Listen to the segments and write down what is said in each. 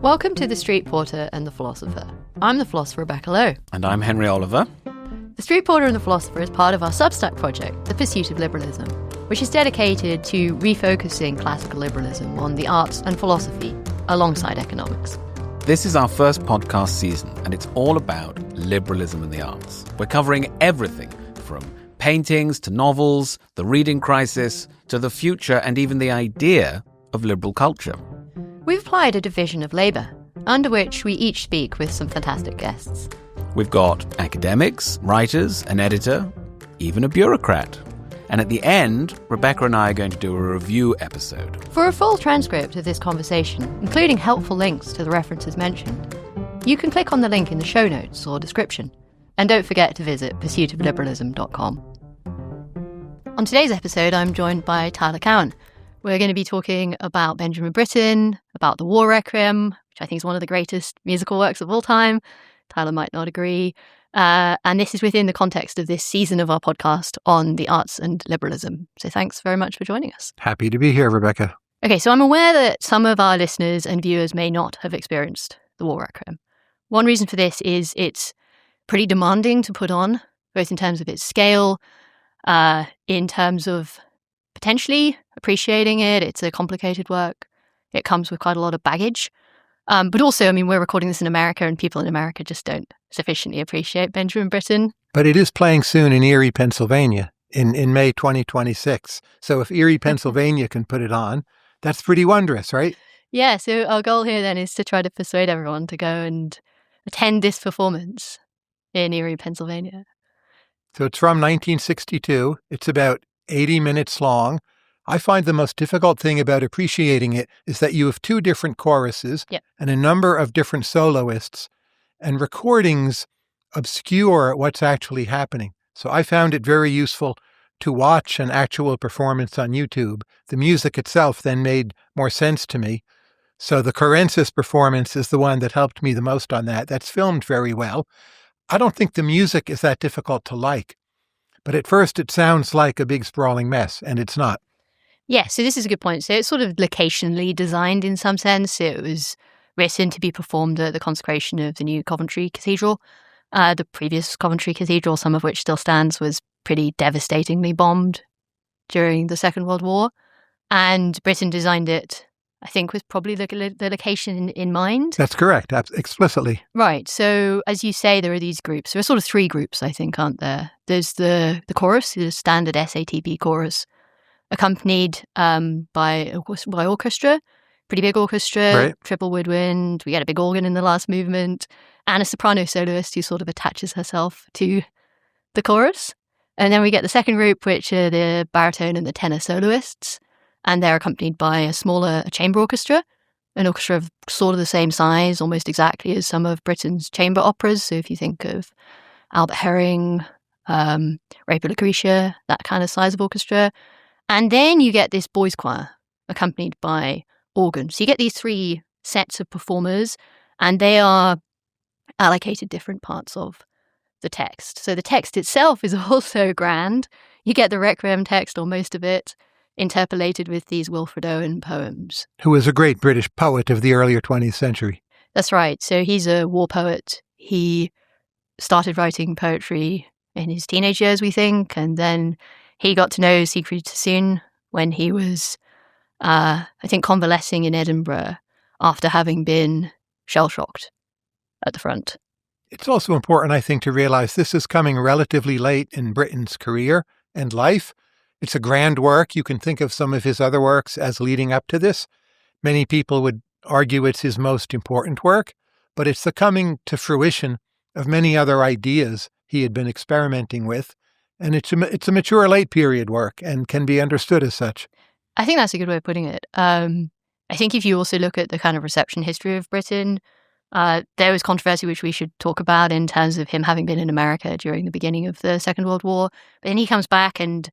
Welcome to The Street Porter and the Philosopher. I'm the philosopher Rebecca Lowe. And I'm Henry Oliver. The Street Porter and the Philosopher is part of our Substack project, The Pursuit of Liberalism, which is dedicated to refocusing classical liberalism on the arts and philosophy alongside economics. This is our first podcast season, and it's all about liberalism and the arts. We're covering everything from paintings to novels, the reading crisis, to the future and even the idea of liberal culture. We've applied a division of labour, under which we each speak with some fantastic guests. We've got academics, writers, an editor, even a bureaucrat. And at the end, Rebecca and I are going to do a review episode. For a full transcript of this conversation, including helpful links to the references mentioned, you can click on the link in the show notes or description. And don't forget to visit pursuitofliberalism.com. On today's episode, I'm joined by Tyler Cowen. We're going to be talking about Benjamin Britten, about the War Requiem, which I think is one of the greatest musical works of all time. Tyler might not agree. And this is within the context of this season of our podcast on the arts and liberalism. So thanks very much for joining us. Happy to be here, Rebecca. Okay, so I'm aware that some of our listeners and viewers may not have experienced the War Requiem. One reason for this is it's pretty demanding to put on, both in terms of its scale, in terms of potentially appreciating it. It's a complicated work. It comes with quite a lot of baggage. But also, I mean, we're recording this in America and people in America just don't sufficiently appreciate Benjamin Britten. But it is playing soon in Erie, Pennsylvania in May 2026. So if Erie, Pennsylvania can put it on, that's pretty wondrous, right? Yeah, so our goal here then is to try to persuade everyone to go and attend this performance in Erie, Pennsylvania. So it's from 1962. It's about 80 minutes long. I find the most difficult thing about appreciating it is that you have two different choruses and a number of different soloists, and recordings obscure what's actually happening. So I found it very useful to watch an actual performance on YouTube. The music itself then made more sense to me. So the Corensis performance is the one that helped me the most on that. That's filmed very well. I don't think the music is that difficult to like, but at first it sounds like a big sprawling mess, and it's not. Yeah, so this is a good point. So it's sort of locationally designed in some sense. It was written to be performed at the consecration of the new Coventry Cathedral. The previous Coventry Cathedral, some of which still stands, was pretty devastatingly bombed during the Second World War. And Britten designed it, I think, with probably the location in mind. That's correct, explicitly. Right. So as you say, there are these groups. There are sort of three groups, I think, aren't there? There's the chorus, the standard SATB chorus, accompanied by orchestra, pretty big orchestra, right. Triple woodwind. We get a big organ in the last movement, and a soprano soloist who sort of attaches herself to the chorus. And then we get the second group, which are the baritone and the tenor soloists, and they're accompanied by a chamber orchestra, an orchestra of sort of the same size, almost exactly as some of Britten's chamber operas. So if you think of Albert Herring, Rape of Lucretia, that kind of size of orchestra. And then you get this boys' choir accompanied by organ. So you get these three sets of performers, and they are allocated different parts of the text. So the text itself is also grand. You get the Requiem text, or most of it, interpolated with these Wilfred Owen poems. Who was a great British poet of the earlier 20th century. That's right. So he's a war poet. He started writing poetry in his teenage years, we think, and then he got to know Siegfried Sassoon when he was, I think, convalescing in Edinburgh after having been shell-shocked at the front. It's also important, I think, to realize this is coming relatively late in Britten's career and life. It's a grand work. You can think of some of his other works as leading up to this. Many people would argue it's his most important work, but it's the coming to fruition of many other ideas he had been experimenting with. And it's a mature late period work and can be understood as such. I think that's a good way of putting it. I think if you also look at the kind of reception history of Britten, there was controversy which we should talk about in terms of him having been in America during the beginning of the Second World War. But then he comes back and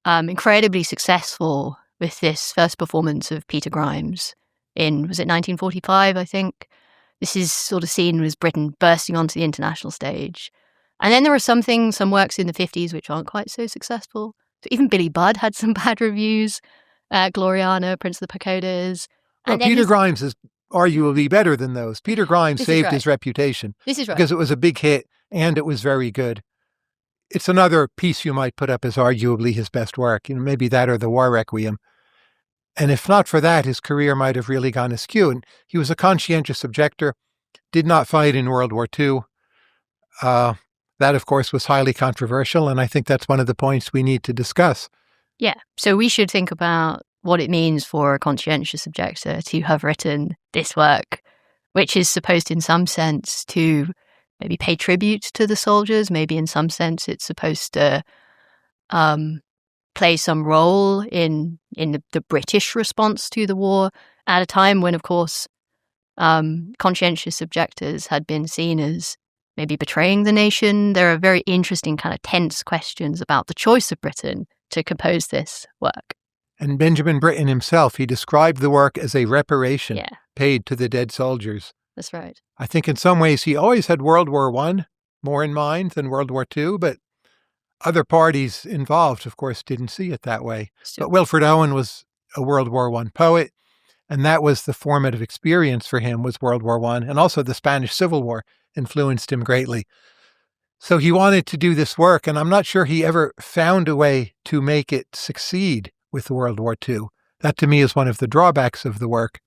incredibly successful with this first performance of Peter Grimes in, was it 1945, I think? This is sort of seen as Britten bursting onto the international stage. And then there are some works in the 50s which aren't quite so successful. So even Billy Budd had some bad reviews. Gloriana, Prince of the Pagodas. Well, Peter Grimes is arguably better than those. Peter Grimes saved his reputation. This is right. Because it was a big hit and it was very good. It's another piece you might put up as arguably his best work. Maybe that or the War Requiem. And if not for that, his career might have really gone askew. And he was a conscientious objector, did not fight in World War II. That, of course, was highly controversial. And I think that's one of the points we need to discuss. Yeah. So we should think about what it means for a conscientious objector to have written this work, which is supposed in some sense to maybe pay tribute to the soldiers. Maybe in some sense it's supposed to play some role in the British response to the war at a time when, of course, conscientious objectors had been seen as maybe betraying the nation. There are very interesting kind of tense questions about the choice of Britten to compose this work. And Benjamin Britten himself, he described the work as a reparation paid to the dead soldiers. That's right. I think in some ways he always had World War I more in mind than World War II, but other parties involved, of course, didn't see it that way. But Wilfred Owen was a World War I poet, and that was the formative experience for him, was World War I, and also the Spanish Civil War influenced him greatly. So he wanted to do this work, and I'm not sure he ever found a way to make it succeed with World War II. That, to me, is one of the drawbacks of the work.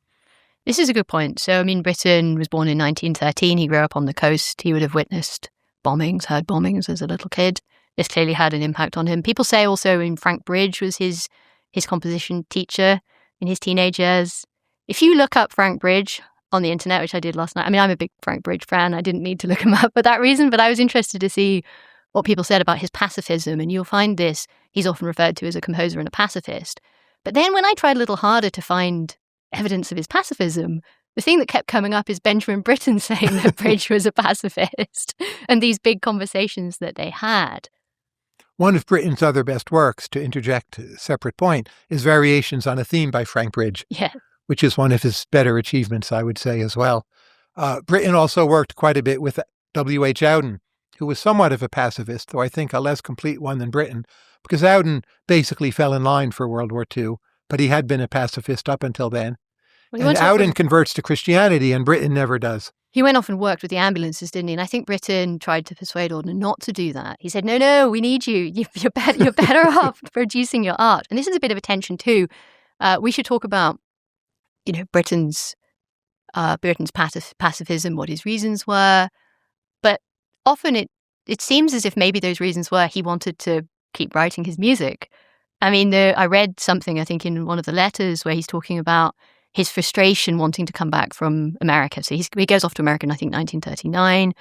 This is a good point. So, I mean, Britten was born in 1913. He grew up on the coast. He would have witnessed bombings, heard bombings as a little kid. This clearly had an impact on him. People say also Frank Bridge was his composition teacher in his teenage years. If you look up Frank Bridge on the internet, which I did last night, I mean, I'm a big Frank Bridge fan. I didn't need to look him up for that reason, but I was interested to see what people said about his pacifism. And you'll find this, he's often referred to as a composer and a pacifist. But then when I tried a little harder to find evidence of his pacifism, the thing that kept coming up is Benjamin Britten saying that Bridge was a pacifist and these big conversations that they had. One of Britten's other best works, to interject a separate point, is Variations on a Theme by Frank Bridge, which is one of his better achievements, I would say, as well. Britten also worked quite a bit with W.H. Auden, who was somewhat of a pacifist, though I think a less complete one than Britten, because Auden basically fell in line for World War II, but he had been a pacifist up until then. Well, and Auden converts to Christianity, and Britten never does. He went off and worked with the ambulances, didn't he? And I think Britten tried to persuade Auden not to do that. He said, no, we need you. You're better off producing your art. And this is a bit of a tension too. We should talk about, Britten's pacifism, what his reasons were. But often it seems as if maybe those reasons were he wanted to keep writing his music. I mean, I read something, I think, in one of the letters where he's talking about his frustration wanting to come back from America. So he goes off to America in, I think, 1939.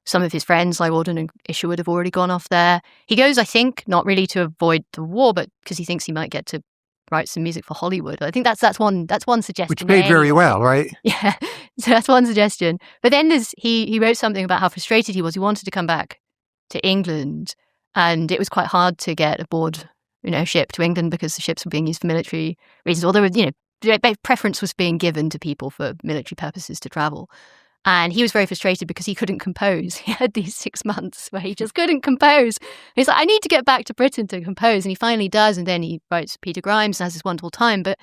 Some of his friends, like Auden and Isherwood, have already gone off there. He goes, I think, not really to avoid the war, but because he thinks he might get to write some music for Hollywood. I think that's one suggestion. Which paid very well, right? Yeah, so that's one suggestion. But then he wrote something about how frustrated he was. He wanted to come back to England, and it was quite hard to get aboard, ship to England because the ships were being used for military reasons. Although, preference was being given to people for military purposes to travel. And he was very frustrated because he couldn't compose. He had these 6 months where he just couldn't compose. He's like, I need to get back to Britain to compose. And he finally does. And then he writes Peter Grimes and has this wonderful time. But,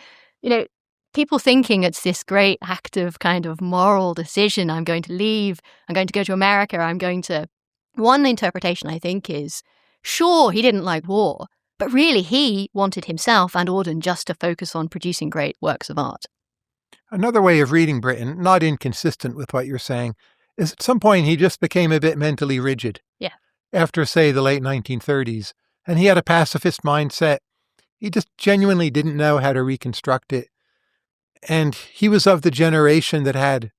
people thinking it's this great act of kind of moral decision. I'm going to leave. I'm going to go to America. One interpretation, I think, is, sure, he didn't like war. But really, he wanted himself and Auden just to focus on producing great works of art. Another way of reading Britten, not inconsistent with what you're saying, is at some point he just became a bit mentally rigid. Yeah. After, say, the late 1930s. And he had a pacifist mindset. He just genuinely didn't know how to reconstruct it. And he was of the generation that had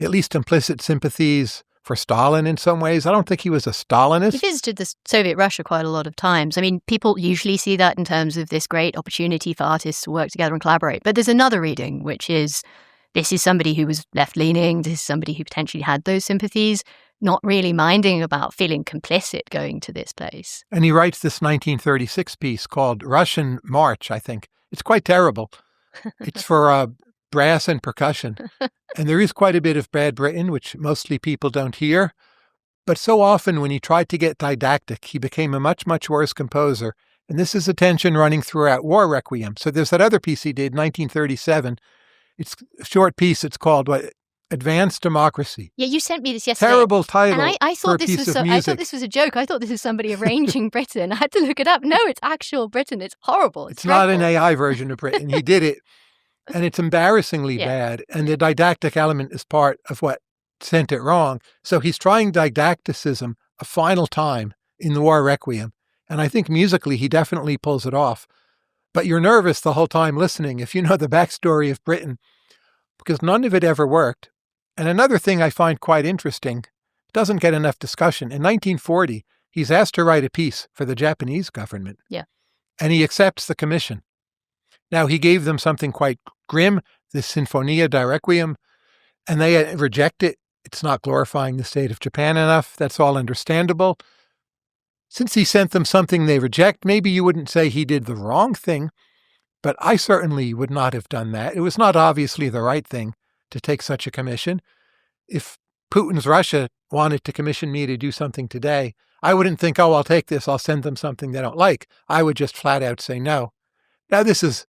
at least implicit sympathies for Stalin in some ways. I don't think he was a Stalinist. He visited the Soviet Russia quite a lot of times. I mean, people usually see that in terms of this great opportunity for artists to work together and collaborate. But there's another reading, which is this is somebody who was left-leaning. This is somebody who potentially had those sympathies, not really minding about feeling complicit going to this place. And he writes this 1936 piece called Russian March, I think. It's quite terrible. It's for brass and percussion. And there is quite a bit of bad Britten, which mostly people don't hear. But so often when he tried to get didactic, he became a much, much worse composer. And this is a tension running throughout War Requiem. So there's that other piece he did, 1937, It's a short piece. It's called Advanced Democracy. Yeah, you sent me this yesterday. Terrible title. And I thought this was I thought this was a joke. I thought this was somebody arranging Britain. I had to look it up. No, it's actual Britain. It's horrible. It's not an AI version of Britain. He did it, and it's embarrassingly bad. And the didactic element is part of what sent it wrong. So he's trying didacticism a final time in the War Requiem. And I think musically he definitely pulls it off. But you're nervous the whole time listening if you know the backstory of Britain, because none of it ever worked. And another thing I find quite interesting, doesn't get enough discussion. In 1940, he's asked to write a piece for the Japanese government. Yeah. And he accepts the commission. Now, he gave them something quite grim, the Sinfonia di Requiem, and they reject it. It's not glorifying the state of Japan enough. That's all understandable. Since he sent them something they reject, maybe you wouldn't say he did the wrong thing, but I certainly would not have done that. It was not obviously the right thing to take such a commission. If Putin's Russia wanted to commission me to do something today, I wouldn't think, oh, I'll take this, I'll send them something they don't like. I would just flat out say no. Now, this is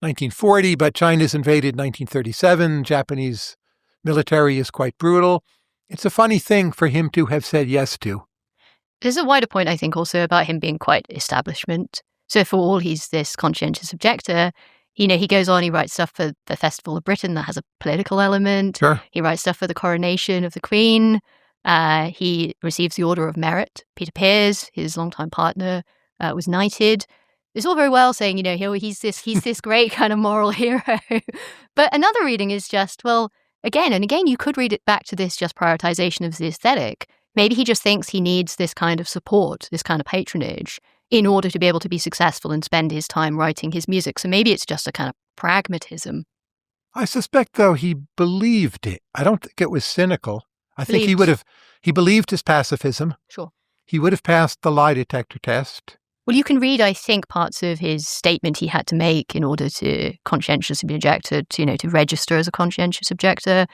1940, but China's invaded 1937. Japanese military is quite brutal. It's a funny thing for him to have said yes to. There's a wider point, I think, also about him being quite establishment. So for all he's this conscientious objector, he goes on, he writes stuff for the Festival of Britain that has a political element. Sure. He writes stuff for the coronation of the Queen. He receives the Order of Merit. Peter Pears, his longtime partner, was knighted. It's all very well saying, he's this great kind of moral hero. But another reading is just, well, again and again, you could read it back to this just prioritization of the aesthetic. Maybe he just thinks he needs this kind of support, this kind of patronage, in order to be able to be successful and spend his time writing his music. So maybe it's just a kind of pragmatism. I suspect, though, he believed it. I don't think it was cynical. I think he believed his pacifism. Sure. He would have passed the lie detector test. Well, you can read, I think, parts of his statement he had to make in order to conscientiously be objected, to register as a conscientious objector.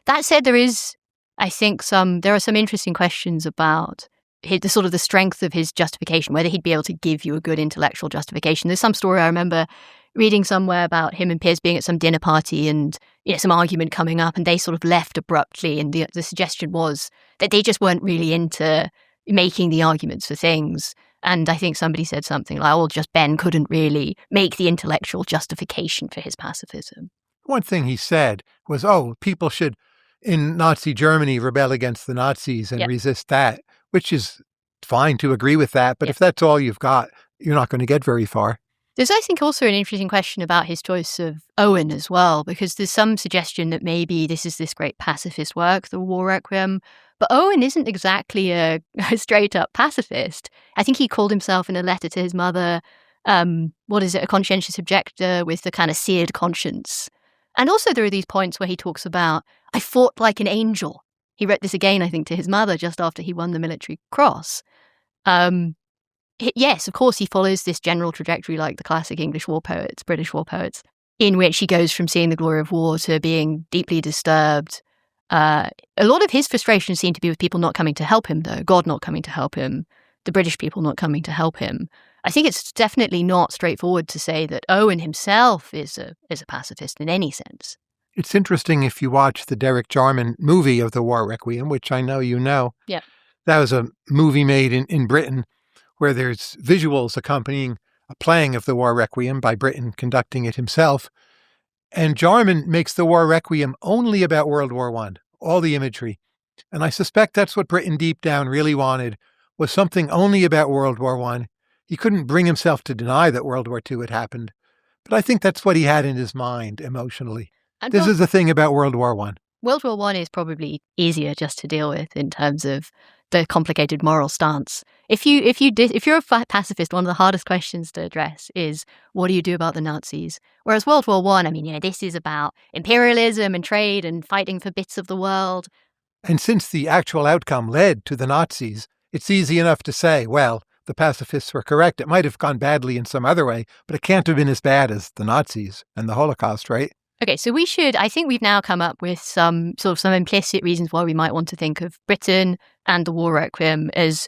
That said, there is, I think, there are some interesting questions about the strength of his justification, whether he'd be able to give you a good intellectual justification. There's some story I remember reading somewhere about him and Pears being at some dinner party and some argument coming up, and they sort of left abruptly. And the suggestion was that they just weren't really into making the arguments for things. And I think somebody said something like, "Oh, just Ben couldn't really make the intellectual justification for his pacifism." One thing he said was, people should, in Nazi Germany, rebel against the Nazis and resist that, which is fine to agree with that. But if that's all you've got, you're not going to get very far. There's, I think, also an interesting question about his choice of Owen as well, because there's some suggestion that maybe this is this great pacifist work, the War Requiem. But Owen isn't exactly a straight-up pacifist. I think he called himself in a letter to his mother, a conscientious objector with the kind of seared conscience. And also there are these points where he talks about, I fought like an angel. He wrote this again, I think, to his mother just after he won the Military Cross. Yes, of course, he follows this general trajectory like the classic English war poets, British war poets, in which he goes from seeing the glory of war to being deeply disturbed. A lot of his frustration seemed to be with people not coming to help him, though. God not coming to help him, the British people not coming to help him. I think it's definitely not straightforward to say that Owen himself is a pacifist in any sense. It's interesting if you watch the Derek Jarman movie of the War Requiem, which I know you know. Yeah. That was a movie made in Britain where there's visuals accompanying a playing of the War Requiem by Britten conducting it himself. And Jarman makes the War Requiem only about World War I, all the imagery. And I suspect that's what Britten deep down really wanted, was something only about World War I. He couldn't bring himself to deny that World War II had happened. But I think that's what he had in his mind emotionally. This is the thing about World War I. World War I is probably easier just to deal with in terms of the complicated moral stance. If you're a pacifist, one of the hardest questions to address is, what do you do about the Nazis? Whereas World War I, this is about imperialism and trade and fighting for bits of the world. And since the actual outcome led to the Nazis, it's easy enough to say, well, the pacifists were correct. It might have gone badly in some other way, but it can't have been as bad as the Nazis and the Holocaust, right? Okay, so I think we've now come up with some implicit reasons why we might want to think of Britain and the War Requiem as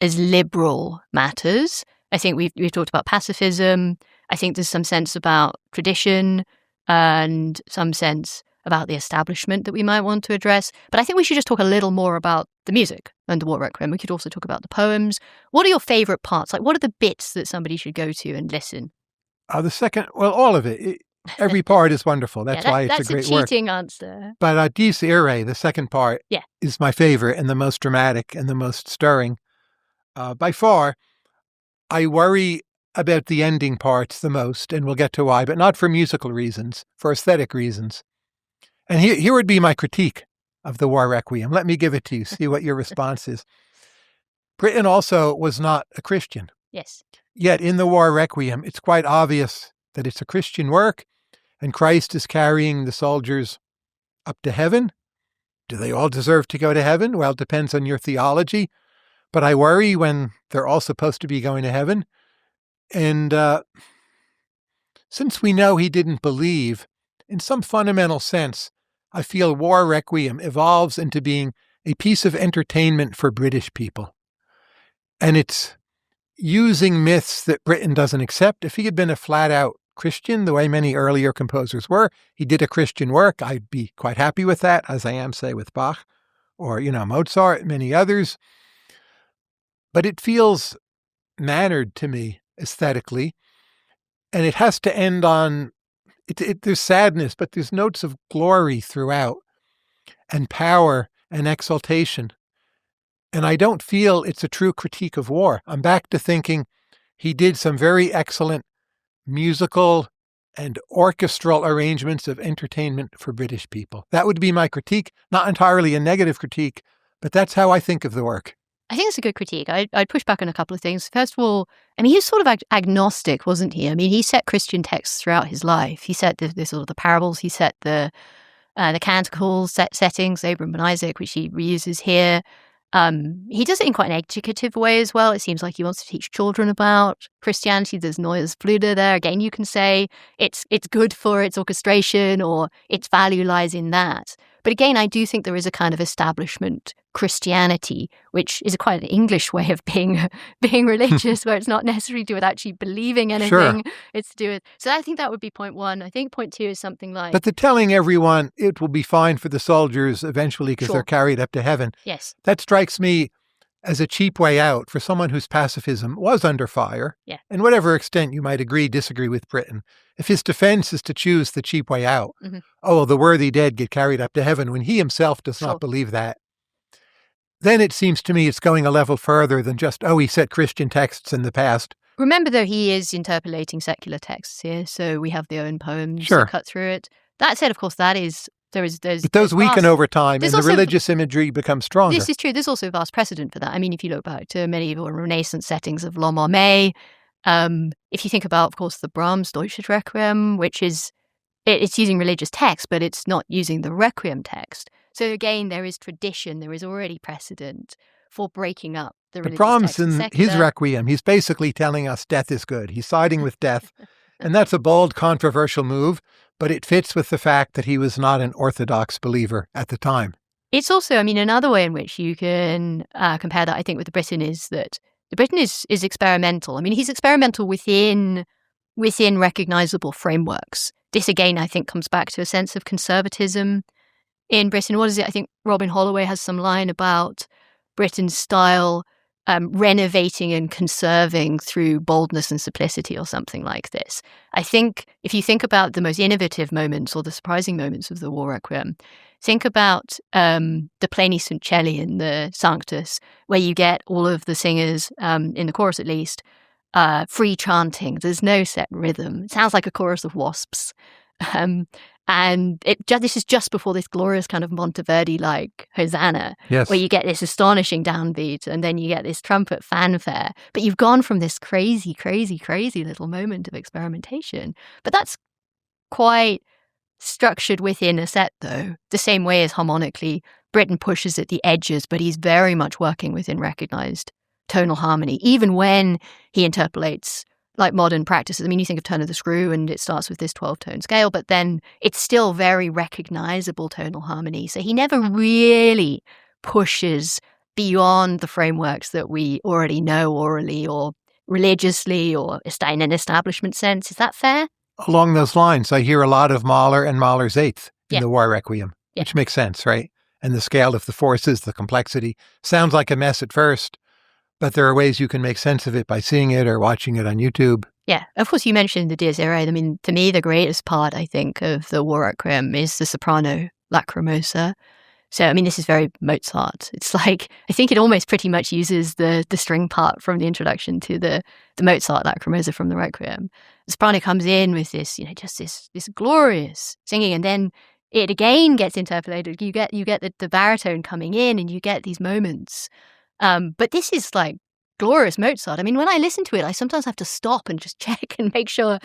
liberal matters. I think we've talked about pacifism. I think there's some sense about tradition. and some sense about the establishment that we might want to address. But I think we should just talk a little more about the music and the War Requiem. We could also talk about the poems. What are your favorite parts? Like, what are the bits that somebody should go to and listen? The second, well, all of it. Every part is wonderful. That's why it's a great work. That's a cheating answer. But Dies Irae, the second part, is my favorite and the most dramatic and the most stirring. By far, I worry about the ending parts the most, and we'll get to why, but not for musical reasons, for aesthetic reasons. And here would be my critique of the War Requiem. Let me give it to you, see what your response is. Britten also was not a Christian. Yes. Yet in the War Requiem, it's quite obvious that it's a Christian work, and Christ is carrying the soldiers up to heaven. Do they all deserve to go to heaven? Well, it depends on your theology. But I worry when they're all supposed to be going to heaven. And since we know he didn't believe, in some fundamental sense, I feel War Requiem evolves into being a piece of entertainment for British people. And it's using myths that Britten doesn't accept. If he had been a flat-out Christian, the way many earlier composers were, he did a Christian work, I'd be quite happy with that, as I am, say, with Bach or, Mozart, many others. But it feels mannered to me aesthetically, and it has to end on there's sadness, but there's notes of glory throughout, and power and exaltation. And I don't feel it's a true critique of war. I'm back to thinking he did some very excellent musical and orchestral arrangements of entertainment for British people. That would be my critique, not entirely a negative critique, but that's how I think of the work. I think it's a good critique. I'd push back on a couple of things. First of all, I mean, he was sort of agnostic, wasn't he? I mean, he set Christian texts throughout his life. He set the sort of the parables. He set the canticles settings, Abraham and Isaac, which he reuses here. He does it in quite an educative way as well. It seems like he wants to teach children about Christianity. There's Neues Flüder there. Again, you can say it's good for its orchestration or its value lies in that. But again, I do think there is a kind of establishment Christianity, which is quite an English way of being religious, where it's not necessarily to do with actually believing anything. Sure. It's to do with. So I think that would be point one. I think point two is something like. But the telling everyone it will be fine for the soldiers eventually because they're carried up to heaven. Yes. That strikes me as a cheap way out for someone whose pacifism was under fire. Yeah. And whatever extent you might disagree with Britten, if his defense is to choose the cheap way out, the worthy dead get carried up to heaven when he himself does not believe that, then it seems to me it's going a level further than just, he set Christian texts in the past. Remember, though, he is interpolating secular texts here, so we have the own poems that cut through it. That said, of course, there's but those weaken over time, and the religious imagery becomes stronger. This is true. There's also vast precedent for that. I mean, if you look back to medieval and Renaissance settings of L'Homme Armé, if you think about, of course, the Brahms Deutsches Requiem, which is, it's using religious text, but it's not using the Requiem text. So again, there is tradition, there is already precedent for breaking up the religious Brahms text. In his Requiem, he's basically telling us death is good. He's siding with death. And that's a bold, controversial move, but it fits with the fact that he was not an orthodox believer at the time. It's also, I mean, another way in which you can compare that, I think, with the Britten is that the Britten is experimental. I mean, he's experimental within recognizable frameworks. This, again, I think, comes back to a sense of conservatism in Britten. What is it? I think Robin Holloway has some line about Britten's style renovating and conserving through boldness and simplicity or something like this. I think if you think about the most innovative moments or the surprising moments of the War Requiem, think about the Pleni Sunt Coeli in the Sanctus, where you get all of the singers, in the chorus at least, free chanting. There's no set rhythm. It sounds like a chorus of wasps. And this is just before this glorious kind of Monteverdi-like Hosanna, where you get this astonishing downbeat and then you get this trumpet fanfare. But you've gone from this crazy, crazy, crazy little moment of experimentation. But that's quite structured within a set, though, the same way as harmonically Britten pushes at the edges, but he's very much working within recognized tonal harmony, even when he interpolates like modern practices. I mean, you think of Turn of the Screw and it starts with this 12-tone scale, but then it's still very recognizable tonal harmony. So he never really pushes beyond the frameworks that we already know orally or religiously or in an establishment sense. Is that fair? Along those lines, I hear a lot of Mahler and Mahler's Eighth in the War Requiem, which makes sense, right? And the scale of the forces, the complexity. Sounds like a mess at first, but there are ways you can make sense of it by seeing it or watching it on YouTube. Yeah, of course, you mentioned the Dies Irae. I mean, to me, the greatest part, I think, of the War Requiem is the soprano Lacrimosa. So, I mean, this is very Mozart. It's like, I think it almost pretty much uses the string part from the introduction to the Mozart Lacrimosa from the Requiem. The soprano comes in with this, just this glorious singing, and then it again gets interpolated. You get the baritone coming in, and you get these moments. But this is like glorious Mozart. I mean, when I listen to it, I sometimes have to stop and just check and make sure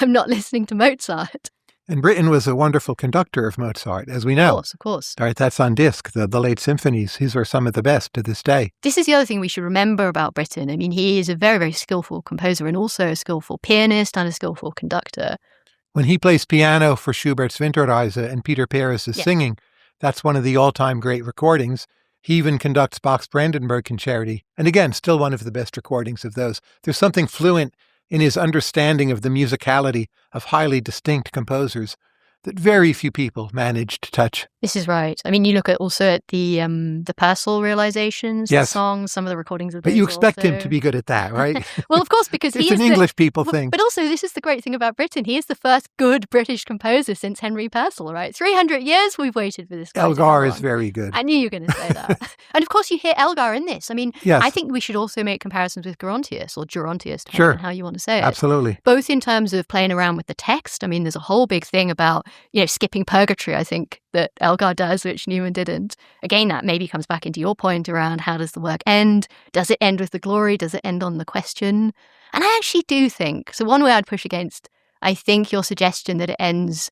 I'm not listening to Mozart. And Britten was a wonderful conductor of Mozart, as we know. Of course. All right, that's on disc, the late symphonies. These are some of the best to this day. This is the other thing we should remember about Britten. I mean, he is a very, very skillful composer and also a skillful pianist and a skillful conductor. When he plays piano for Schubert's Winterreise and Peter Paris is singing, that's one of the all-time great recordings. He even conducts Bach's Brandenburg Concerti. And again, still one of the best recordings of those. There's something fluent in his understanding of the musicality of highly distinct composers that very few people managed to touch. This is right. I mean, you look at the Purcell realizations, the songs, some of the recordings of those. But you expect him to be good at that, right? Well, of course, because it's an English people thing. But also, this is the great thing about Britten. He is the first good British composer since Henry Purcell, right? 300 years we've waited for this guy. Elgar is very good. I knew you were going to say that. And of course, you hear Elgar in this. I mean, I think we should also make comparisons with Gerontius or Gerontius, depending on how you want to say it. Absolutely. Both in terms of playing around with the text. I mean, there's a whole big thing about, skipping purgatory, I think, that Elgar does, which Newman didn't. Again, that maybe comes back into your point around how does the work end? Does it end with the glory? Does it end on the question? And I actually do think, so one way I'd push against, I think your suggestion that it ends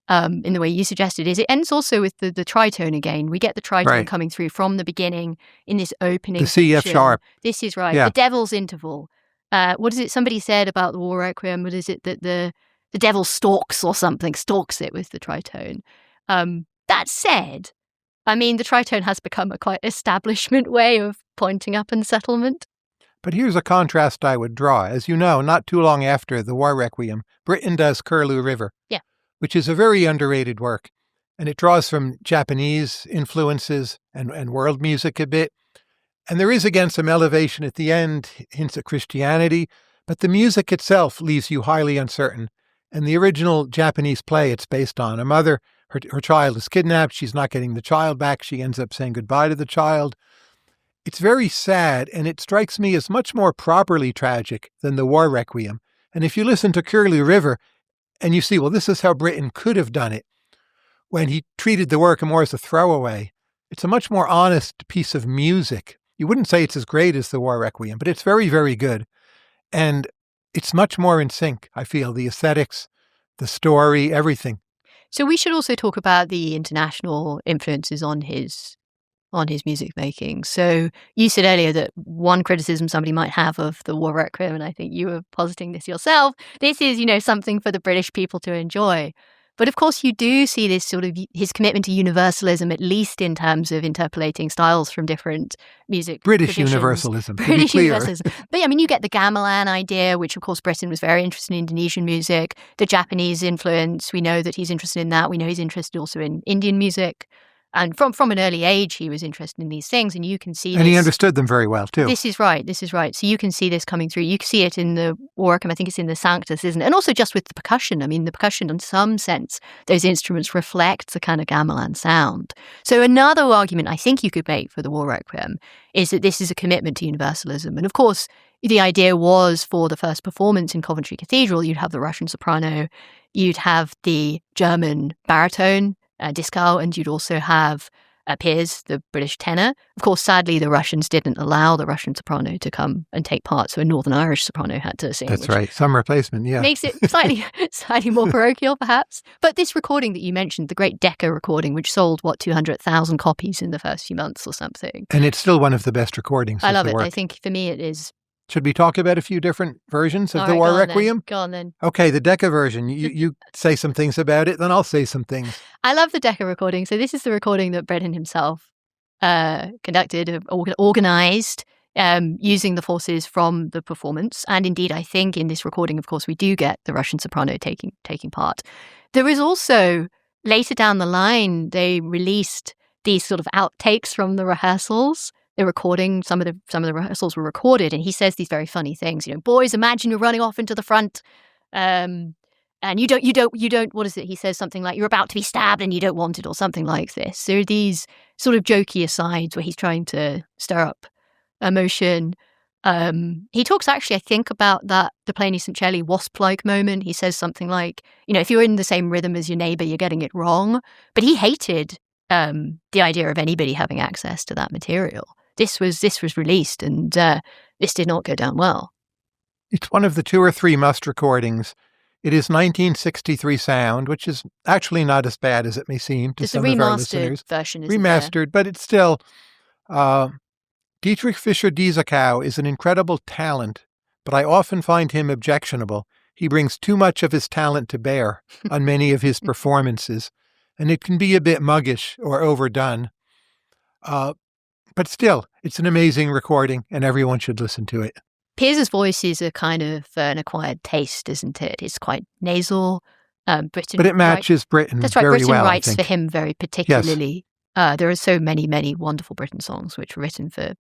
in the way you suggested is it ends also with the tritone again. We get the tritone coming through from the beginning in this opening the C F sharp. This is right. The Devil's Interval. What is it somebody said about the War Requiem? What is it that the devil stalks or something, stalks it with the tritone? That said, I mean, the tritone has become a quite establishment way of pointing up in settlement. But here's a contrast I would draw. As you know, not too long after the War Requiem, Britten does Curlew River, which is a very underrated work. And it draws from Japanese influences and world music a bit. And there is, again, some elevation at the end, hints at Christianity, but the music itself leaves you highly uncertain. And the original Japanese play it's based on, a mother, her child is kidnapped, she's not getting the child back, she ends up saying goodbye to the child. It's very sad, and it strikes me as much more properly tragic than the War Requiem. And if you listen to Curlew River, and you see, well, this is how Britten could have done it, when he treated the work more as a throwaway, it's a much more honest piece of music. You wouldn't say it's as great as the War Requiem, but it's very, very good. And it's much more in sync, I feel, the aesthetics, the story, everything. So we should also talk about the international influences on his music making. So you said earlier that one criticism somebody might have of the War Requiem, and I think you were positing this yourself, this is, something for the British people to enjoy. But of course, you do see this sort of his commitment to universalism, at least in terms of interpolating styles from different music British traditions. Universalism, to British be clear. Universalism. But I mean, you get the gamelan idea, which of course Britten was very interested in Indonesian music. The Japanese influence, we know that he's interested in that. We know he's interested also in Indian music. And from an early age, he was interested in these things, and you can see And he understood them very well, too. This is right. So you can see this coming through. You can see it in the War Requiem. I think it's in the Sanctus, isn't it? And also just with the percussion. I mean, the percussion, in some sense, those instruments reflect the kind of gamelan sound. So another argument I think you could make for the War Requiem is that this is a commitment to universalism. And of course, the idea was for the first performance in Coventry Cathedral, you'd have the Russian soprano, you'd have the German baritone, Dieskau, and you'd also have Piers, the British tenor. Of course, sadly, the Russians didn't allow the Russian soprano to come and take part, so a Northern Irish soprano had to sing. That's right, some replacement, yeah. Makes it slightly more parochial, perhaps. But this recording that you mentioned, the great Decca recording, which sold, 200,000 copies in the first few months or something. And it's still one of the best recordings. I love it. Work. I think for me it is. Should we talk about a few different versions of the War Requiem? Go on then. Okay, the Decca version. You say some things about it, then I'll say some things. I love the Decca recording. So this is the recording that Britten himself conducted, organized using the forces from the performance. And indeed, I think in this recording, of course, we do get the Russian soprano taking part. There is also, later down the line, they released these sort of outtakes from the rehearsals. They're recording, some of the rehearsals were recorded, and he says these very funny things. Boys, imagine you're running off into the front, and you don't, what is it? He says something like, you're about to be stabbed and you don't want it, or something like this. There are these sort of jokey asides where he's trying to stir up emotion. He talks actually, I think, about that De Pleni Soncelli wasp-like moment. He says something like, if you're in the same rhythm as your neighbor, you're getting it wrong. But he hated the idea of anybody having access to that material. This was released, and this did not go down well. It's one of the 2 or 3 must recordings. It is 1963 sound, which is actually not as bad as it may seem to some of our listeners. Version, remastered, but it's still... Dietrich Fischer-Dieskau is an incredible talent, but I often find him objectionable. He brings too much of his talent to bear on many of his performances, and it can be a bit muggish or overdone. But still, it's an amazing recording, and everyone should listen to it. Piers's voice is a kind of an acquired taste, isn't it? It's quite nasal. Britten, but it matches Britten that's right, very Britten well, writes for him very particularly. Yes. There are so many, many wonderful Britten songs which were written for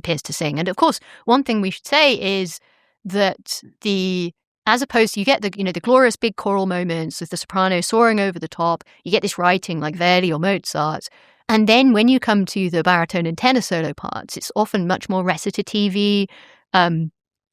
Piers to sing. And of course, one thing we should say is that as opposed to, you get the glorious big choral moments with the soprano soaring over the top, you get this writing like Verdi or Mozart. And then when you come to the baritone and tenor solo parts, it's often much more recitative-y.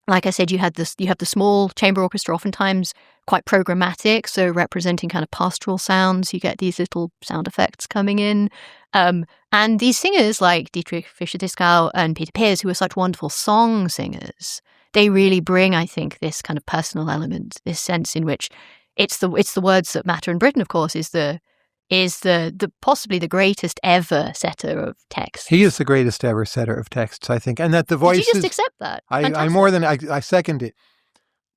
Like I said, you have the small chamber orchestra, oftentimes quite programmatic, so representing kind of pastoral sounds. You get these little sound effects coming in. And these singers like Dietrich Fischer-Dieskau and Peter Piers, who are such wonderful song singers, they really bring, I think, this kind of personal element, this sense in which it's the words that matter. And Britten, of course, is the possibly the greatest ever setter of texts. He is the greatest ever setter of texts, I think. And that the voices... Did you just accept that? I second it.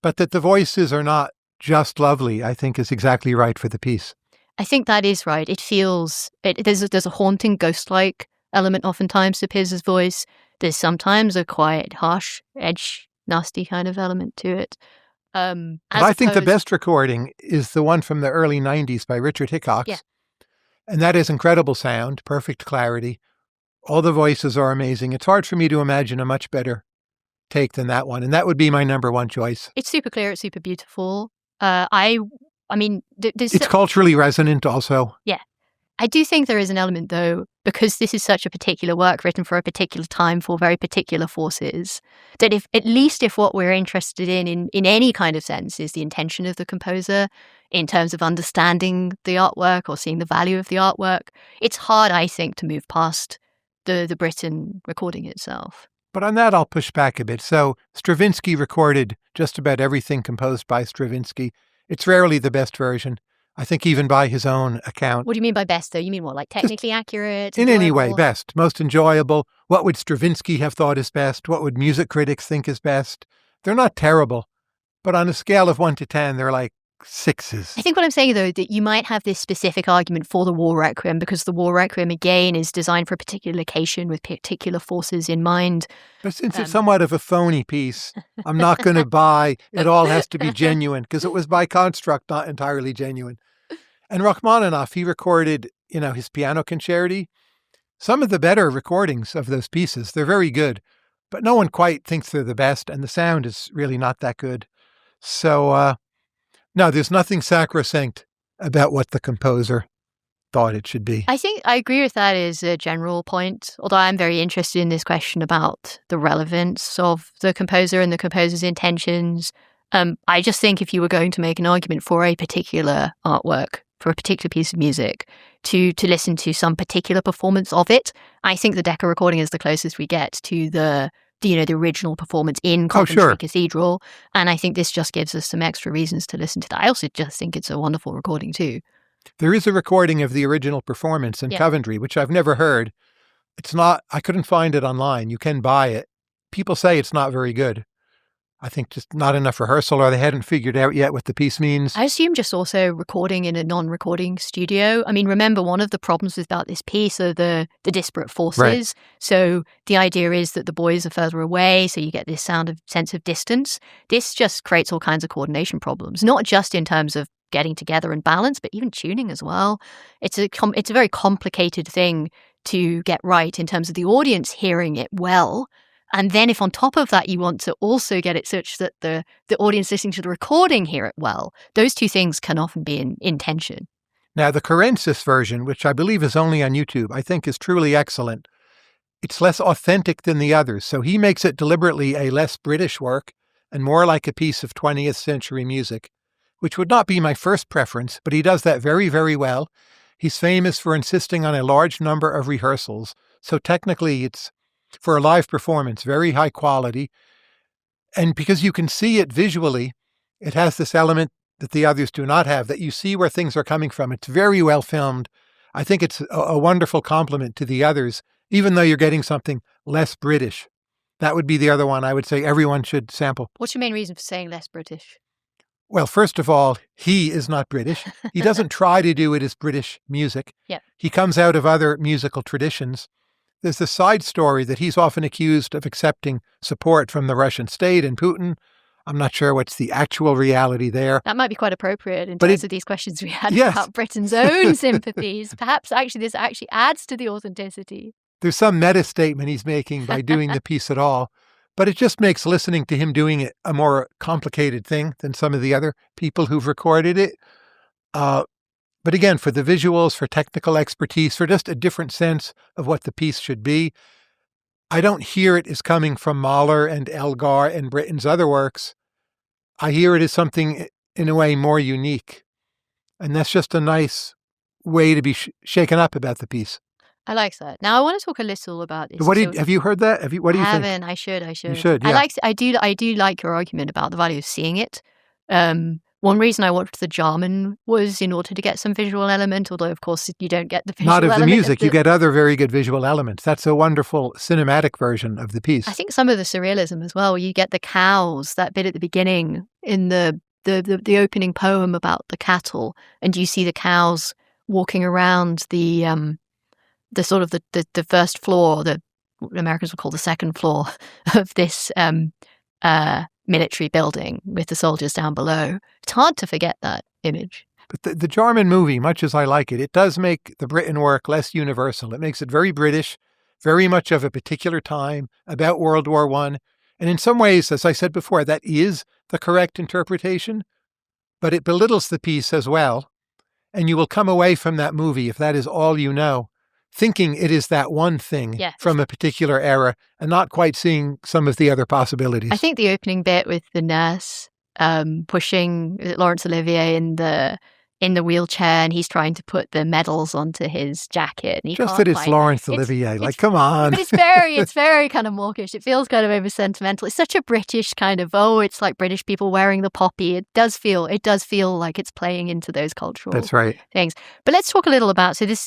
But that the voices are not just lovely, I think is exactly right for the piece. I think that is right. It feels... There's a haunting, ghost-like element oftentimes to Piers's voice. There's sometimes a quiet, harsh, edge, nasty kind of element to it. I think the best recording is the one from the early 90s by Richard Hickox. Yeah. And that is incredible sound, perfect clarity. All the voices are amazing. It's hard for me to imagine a much better take than that one. And that would be my number 1 choice. It's super clear. It's super beautiful. I mean... It's culturally resonant also. Yeah. I do think there is an element, though, because this is such a particular work written for a particular time for very particular forces, that if what we're interested in any kind of sense is the intention of the composer in terms of understanding the artwork or seeing the value of the artwork, it's hard, I think, to move past the Britten recording itself. But on that, I'll push back a bit. So Stravinsky recorded just about everything composed by Stravinsky. It's rarely the best version. I think even by his own account. What do you mean by best, though? You mean what, like technically accurate? In any way, best, most enjoyable. What would Stravinsky have thought is best? What would music critics think is best? They're not terrible, but on a scale of 1 to 10, they're like 6s. I think what I'm saying, though, that you might have this specific argument for the War Requiem, because the War Requiem, again, is designed for a particular location with particular forces in mind. But since it's somewhat of a phony piece, I'm not going to buy it all has to be genuine, because it was by construct not entirely genuine. And Rachmaninoff, he recorded, his piano concerti. Some of the better recordings of those pieces, they're very good, but no one quite thinks they're the best, and the sound is really not that good. So, no, there's nothing sacrosanct about what the composer thought it should be. I think I agree with that as a general point, although I'm very interested in this question about the relevance of the composer and the composer's intentions. I just think if you were going to make an argument for a particular artwork, for a particular piece of music, to listen to some particular performance of it, I think the Decca recording is the closest we get to the original performance in Coventry Cathedral. And I think this just gives us some extra reasons to listen to that. I also just think it's a wonderful recording too. There is a recording of the original performance in Coventry, which I've never heard. I couldn't find it online. You can buy it. People say it's not very good. I think just not enough rehearsal, or they hadn't figured out yet what the piece means. I assume just also recording in a non-recording studio. I mean, remember, one of the problems about this piece are the disparate forces. Right. So the idea is that the boys are further away, so you get this sense of distance. This just creates all kinds of coordination problems, not just in terms of getting together and balance, but even tuning as well. It's a very complicated thing to get right in terms of the audience hearing it well. And then if on top of that you want to also get it such that the audience listening to the recording hear it well, those two things can often be in tension. Now, the Kurensis version, which I believe is only on YouTube, I think is truly excellent. It's less authentic than the others, so he makes it deliberately a less British work and more like a piece of 20th century music, which would not be my first preference, but he does that very, very well. He's famous for insisting on a large number of rehearsals, so technically it's, for a live performance, very high quality. And because you can see it visually, it has this element that the others do not have, that you see where things are coming from. It's very well filmed. I think it's a wonderful compliment to the others, even though you're getting something less British. That would be the other one I would say everyone should sample. What's your main reason for saying less British? Well, first of all, he is not British. He doesn't try to do it as British music. Yep. He comes out of other musical traditions. There's the side story that he's often accused of accepting support from the Russian state and Putin. I'm not sure what's the actual reality there. That might be quite appropriate in terms of these questions we had yes. about Britain's own sympathies. Perhaps this actually adds to the authenticity. There's some meta statement he's making by doing the piece at all, but it just makes listening to him doing it a more complicated thing than some of the other people who've recorded it. But again, for the visuals, for technical expertise, for just a different sense of what the piece should be, I don't hear it as coming from Mahler and Elgar and Britten's other works. I hear it as something, in a way, more unique. And that's just a nice way to be shaken up about the piece. I like that. Now, I want to talk a little about this. Have you heard that? What do you think? I haven't. I should. You should, yeah. I do like your argument about the value of seeing it. One reason I watched the Jarman was in order to get some visual element, although, of course, you don't get the visual element. Not of the music. You get other very good visual elements. That's a wonderful cinematic version of the piece. I think some of the surrealism as well. You get the cows, that bit at the beginning in the opening poem about the cattle, and you see the cows walking around the sort of the first floor, the what Americans would call the second floor of this military building with the soldiers down below. It's hard to forget that image. But the Jarman movie, much as I like it, it does make the Britten work less universal. It makes it very British, very much of a particular time, about World War I. And in some ways, as I said before, that is the correct interpretation, but it belittles the piece as well. And you will come away from that movie, if that is all you know, thinking it is that one thing from a particular era and not quite seeing some of the other possibilities. I think the opening bit with the nurse pushing Laurence Olivier in the wheelchair, and he's trying to put the medals onto his jacket. And just that it's Laurence Olivier, come on. But it's very kind of mawkish. It feels kind of over sentimental. It's such a British kind of, it's like British people wearing the poppy. It does feel like it's playing into those cultural things. But let's talk a little about, so this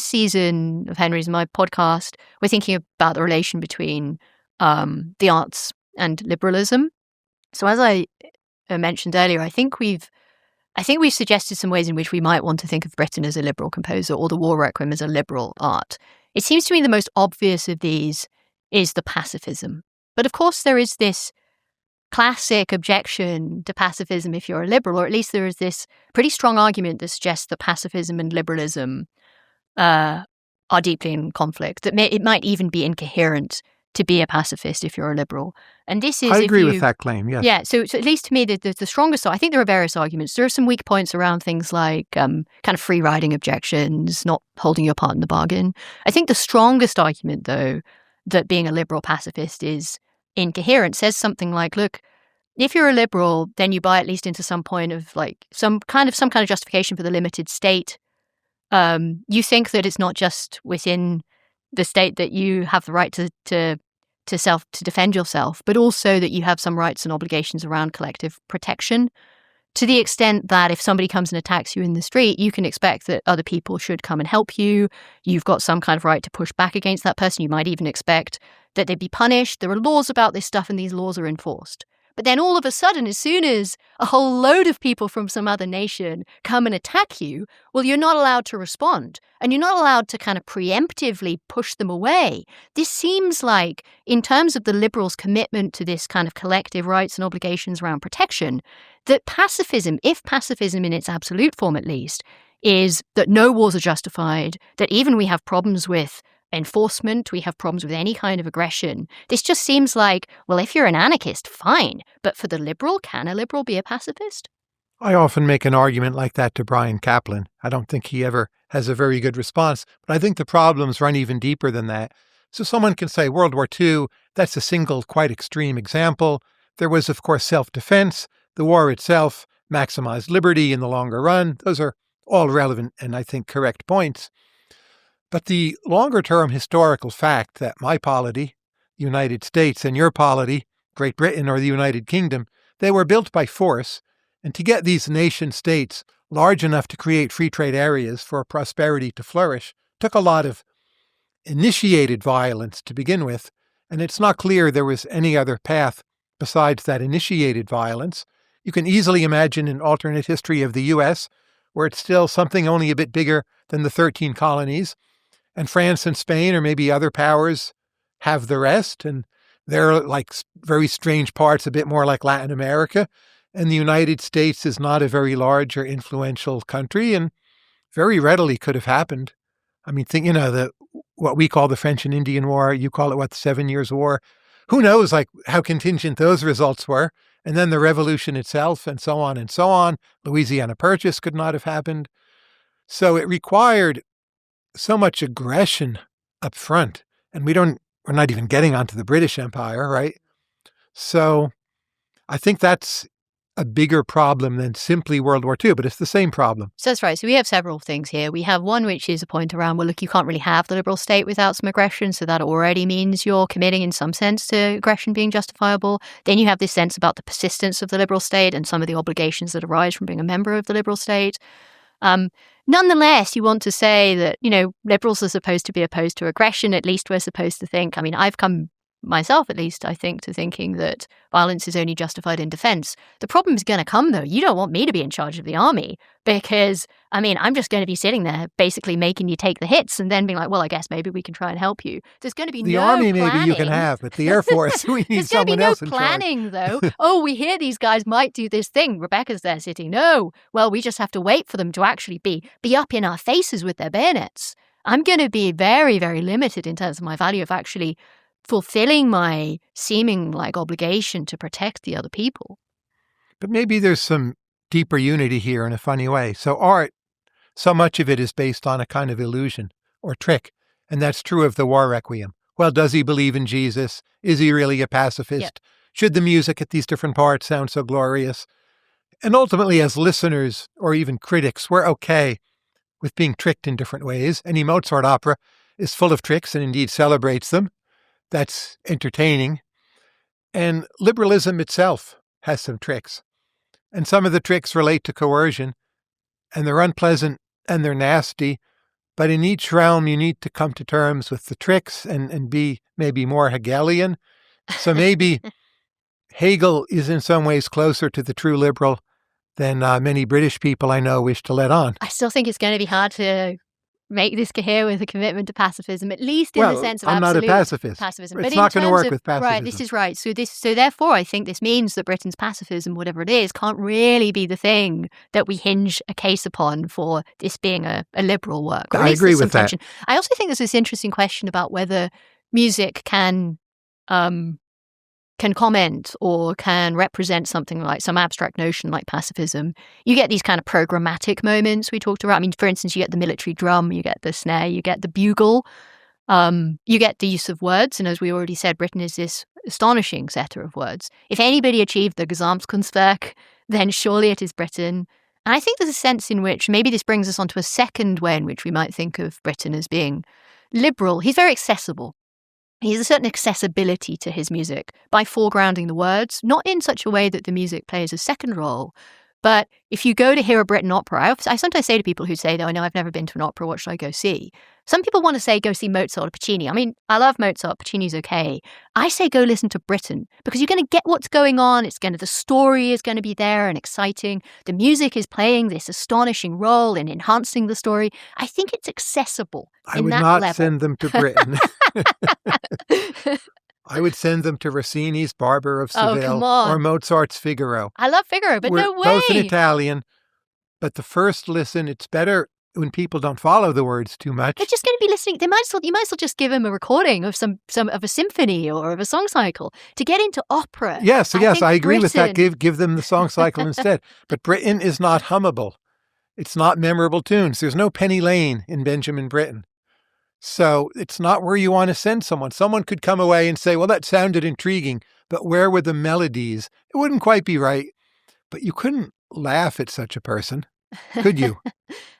season of Henry's My podcast, we're thinking about the relation between the arts and liberalism. So as I mentioned earlier, I think we've suggested some ways in which we might want to think of Britten as a liberal composer or the War Requiem as a liberal art. It seems to me the most obvious of these is the pacifism. But of course there is this classic objection to pacifism if you're a liberal, or at least there is this pretty strong argument that suggests that pacifism and liberalism are deeply in conflict, that it might even be incoherent to be a pacifist if you're a liberal. And this is... I agree with that claim, yes. Yeah, so at least to me, the strongest... I think there are various arguments. There are some weak points around things like kind of free-riding objections, not holding your part in the bargain. I think the strongest argument, though, that being a liberal pacifist is incoherent, says something like, look, if you're a liberal, then you buy at least into some point of like some kind of justification for the limited state. You think that it's not just within the state that you have the right to defend yourself, but also that you have some rights and obligations around collective protection, to the extent that if somebody comes and attacks you in the street, you can expect that other people should come and help you. You've got some kind of right to push back against that person. You might even expect that they'd be punished. There are laws about this stuff, and these laws are enforced. But then all of a sudden, as soon as a whole load of people from some other nation come and attack you, well, you're not allowed to respond. And you're not allowed to kind of preemptively push them away. This seems like, in terms of the liberals' commitment to this kind of collective rights and obligations around protection, that pacifism, if pacifism in its absolute form at least, is that no wars are justified, that even we have problems with enforcement, we have problems with any kind of aggression. This just seems like, well, if you're an anarchist, fine. But for the liberal, can a liberal be a pacifist? I often make an argument like that to Bryan Caplan. I don't think he ever has a very good response, but I think the problems run even deeper than that. So someone can say World War II, that's a single, quite extreme example. There was, of course, self-defense. The war itself maximized liberty in the longer run. Those are all relevant and I think correct points. But the longer-term historical fact that my polity, the United States, and your polity, Great Britain or the United Kingdom, they were built by force, and to get these nation-states large enough to create free trade areas for prosperity to flourish took a lot of initiated violence to begin with, and it's not clear there was any other path besides that initiated violence. You can easily imagine an alternate history of the U.S., where it's still something only a bit bigger than the 13 colonies, and France and Spain or maybe other powers have the rest, and they're like very strange parts, a bit more like Latin America. And the United States is not a very large or influential country, and very readily could have happened. I mean, think, what we call the French and Indian War, you call it, the 7 Years' War. Who knows, how contingent those results were. And then the revolution itself, and so on and so on. Louisiana Purchase could not have happened. So it required so much aggression up front. And we're not even getting onto the British Empire, right? So I think that's a bigger problem than simply World War II, but it's the same problem. So that's right. So we have several things here. We have one, which is a point around, well, look, you can't really have the liberal state without some aggression. So that already means you're committing in some sense to aggression being justifiable. Then you have this sense about the persistence of the liberal state and some of the obligations that arise from being a member of the liberal state. Nonetheless, you want to say that, liberals are supposed to be opposed to aggression. At least we're supposed to think, I've come myself, at least, I think, to thinking that violence is only justified in defense. The problem is going to come, though. You don't want me to be in charge of the army because, I'm just going to be sitting there basically making you take the hits and then being like, well, I guess maybe we can try and help you. There's going to be the no army planning. Maybe you can have, but the Air Force, we need someone else in charge. There's going to be no planning, though. We hear these guys might do this thing. Rebecca's there sitting. No. Well, we just have to wait for them to actually be up in our faces with their bayonets. I'm going to be very, very limited in terms of my value of actually fulfilling my seeming like obligation to protect the other people. But maybe there's some deeper unity here in a funny way. So art, so much of it is based on a kind of illusion or trick. And that's true of the War Requiem. Well, does he believe in Jesus? Is he really a pacifist? Yep. Should the music at these different parts sound so glorious? And ultimately, as listeners or even critics, we're okay with being tricked in different ways. Any Mozart opera is full of tricks and indeed celebrates them. That's entertaining. And liberalism itself has some tricks. And some of the tricks relate to coercion, and they're unpleasant and they're nasty. But in each realm, you need to come to terms with the tricks and be maybe more Hegelian. So maybe Hegel is in some ways closer to the true liberal than many British people I know wish to let on. I still think it's going to be hard to make this cohere with a commitment to pacifism, at least in the sense of I'm absolute not a pacifist. pacifism. It's but not going to work with pacifism. Right, this is right. So therefore, I think this means that Britain's pacifism, whatever it is, can't really be the thing that we hinge a case upon for this being a liberal work. I agree with that. I also think there's this interesting question about whether music can comment or can represent something like some abstract notion like pacifism. You get these kind of programmatic moments we talked about. For instance, you get the military drum, you get the snare, you get the bugle, you get the use of words. And as we already said, Britain is this astonishing setter of words. If anybody achieved the Gesamtkunstwerk, then surely it is Britain. And I think there's a sense in which maybe this brings us onto a second way in which we might think of Britain as being liberal. He's very accessible. He has a certain accessibility to his music by foregrounding the words, not in such a way that the music plays a second role. But if you go to hear a Britain opera, I sometimes say to people who say, oh, no, I've never been to an opera, what should I go see? Some people want to say go see Mozart or Puccini. I mean, I love Mozart. Puccini's okay. I say go listen to Britten because you're going to get what's going on. The story is going to be there and exciting. The music is playing this astonishing role in enhancing the story. I think it's accessible. I would not send them to Britten. I would send them to Rossini's Barber of Seville or Mozart's Figaro. I love Figaro, but no way. Both in Italian, but the first listen, it's better when people don't follow the words too much. They're just going to be listening. You might as well just give them a recording of some of a symphony or of a song cycle to get into opera. Yes, I agree with that. Give them the song cycle instead. But Britten is not hummable. It's not memorable tunes. There's no Penny Lane in Benjamin Britten. So it's not where you want to send someone. Someone could come away and say, well, that sounded intriguing, but where were the melodies? It wouldn't quite be right. But you couldn't laugh at such a person, could you?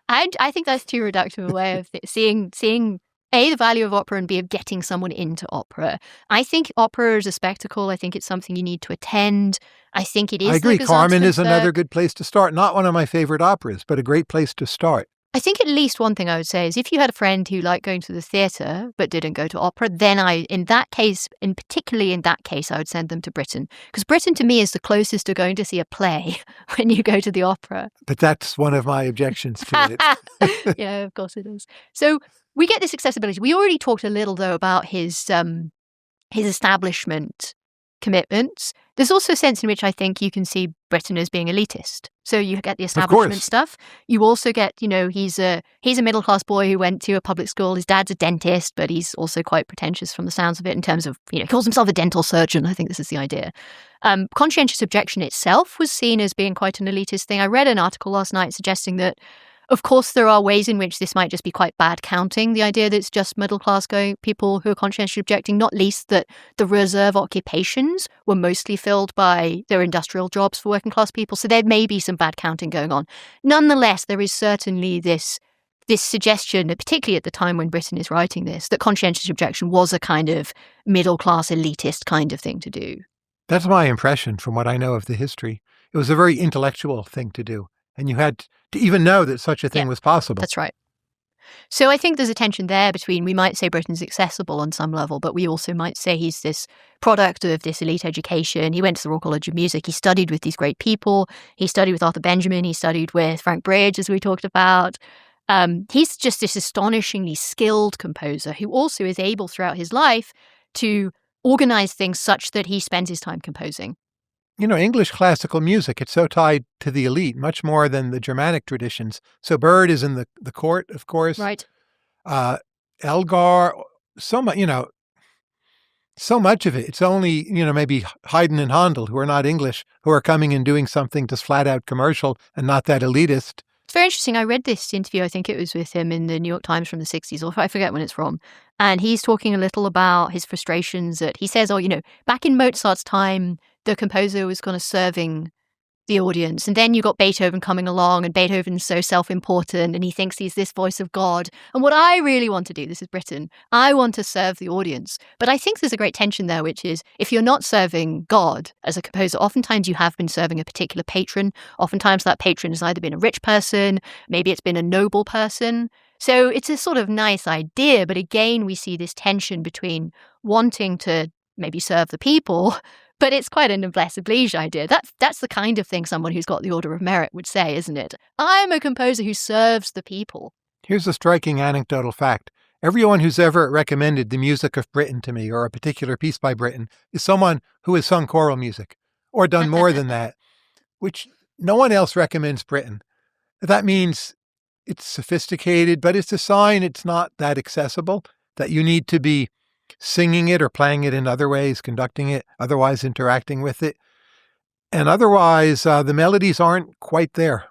I think that's too reductive a way of seeing A, the value of opera, and B, of getting someone into opera. I think opera is a spectacle. I think it's something you need to attend. I think it is. I agree. Carmen is another good place to start. Not one of my favorite operas, but a great place to start. I think at least one thing I would say is if you had a friend who liked going to the theatre but didn't go to opera, then particularly in that case, I would send them to Britten. Because Britten to me is the closest to going to see a play when you go to the opera. But that's one of my objections to it. Yeah, of course it is. So we get this accessibility. We already talked a little, though, about his establishment commitments. There's also a sense in which I think you can see Britten as being elitist. So you get the establishment stuff. You also get, he's a middle-class boy who went to a public school. His dad's a dentist, but he's also quite pretentious from the sounds of it in terms of, he calls himself a dental surgeon. I think this is the idea. Conscientious objection itself was seen as being quite an elitist thing. I read an article last night suggesting that, of course, there are ways in which this might just be quite bad counting, the idea that it's just middle-class people who are conscientiously objecting, not least that the reserve occupations were mostly filled by their industrial jobs for working-class people, so there may be some bad counting going on. Nonetheless, there is certainly this suggestion, particularly at the time when Britten is writing this, that conscientious objection was a kind of middle-class elitist kind of thing to do. That's my impression from what I know of the history. It was a very intellectual thing to do. And you had to even know that such a thing was possible. That's right. So I think there's a tension there between, we might say Britten's accessible on some level, but we also might say he's this product of this elite education. He went to the Royal College of Music. He studied with these great people. He studied with Arthur Benjamin. He studied with Frank Bridge, as we talked about. He's just this astonishingly skilled composer who also is able throughout his life to organize things such that he spends his time composing. English classical music, it's so tied to the elite, much more than the Germanic traditions. So Byrd is in the court, of course. Right. Elgar, so much of it. It's only, maybe Haydn and Handel, who are not English, who are coming and doing something just flat out commercial and not that elitist. It's very interesting. I read this interview, I think it was with him in the New York Times from the 60s, or I forget when it's from. And he's talking a little about his frustrations that he says, back in Mozart's time, the composer was kind of serving the audience. And then you got Beethoven coming along, and Beethoven's so self-important, and he thinks he's this voice of God. And what I really want to do, this is Britten, I want to serve the audience. But I think there's a great tension there, which is if you're not serving God as a composer, oftentimes you have been serving a particular patron. Oftentimes that patron has either been a rich person, maybe it's been a noble person. So it's a sort of nice idea, but again, we see this tension between wanting to maybe serve the people, but it's quite a noblesse oblige idea. That's the kind of thing someone who's got the Order of Merit would say, isn't it? I'm a composer who serves the people. Here's a striking anecdotal fact. Everyone who's ever recommended the music of Britten to me or a particular piece by Britten is someone who has sung choral music or done more than that, which no one else recommends Britten. That means it's sophisticated, but it's a sign it's not that accessible, that you need to be singing it or playing it in other ways, conducting it, otherwise interacting with it. And otherwise, the melodies aren't quite there.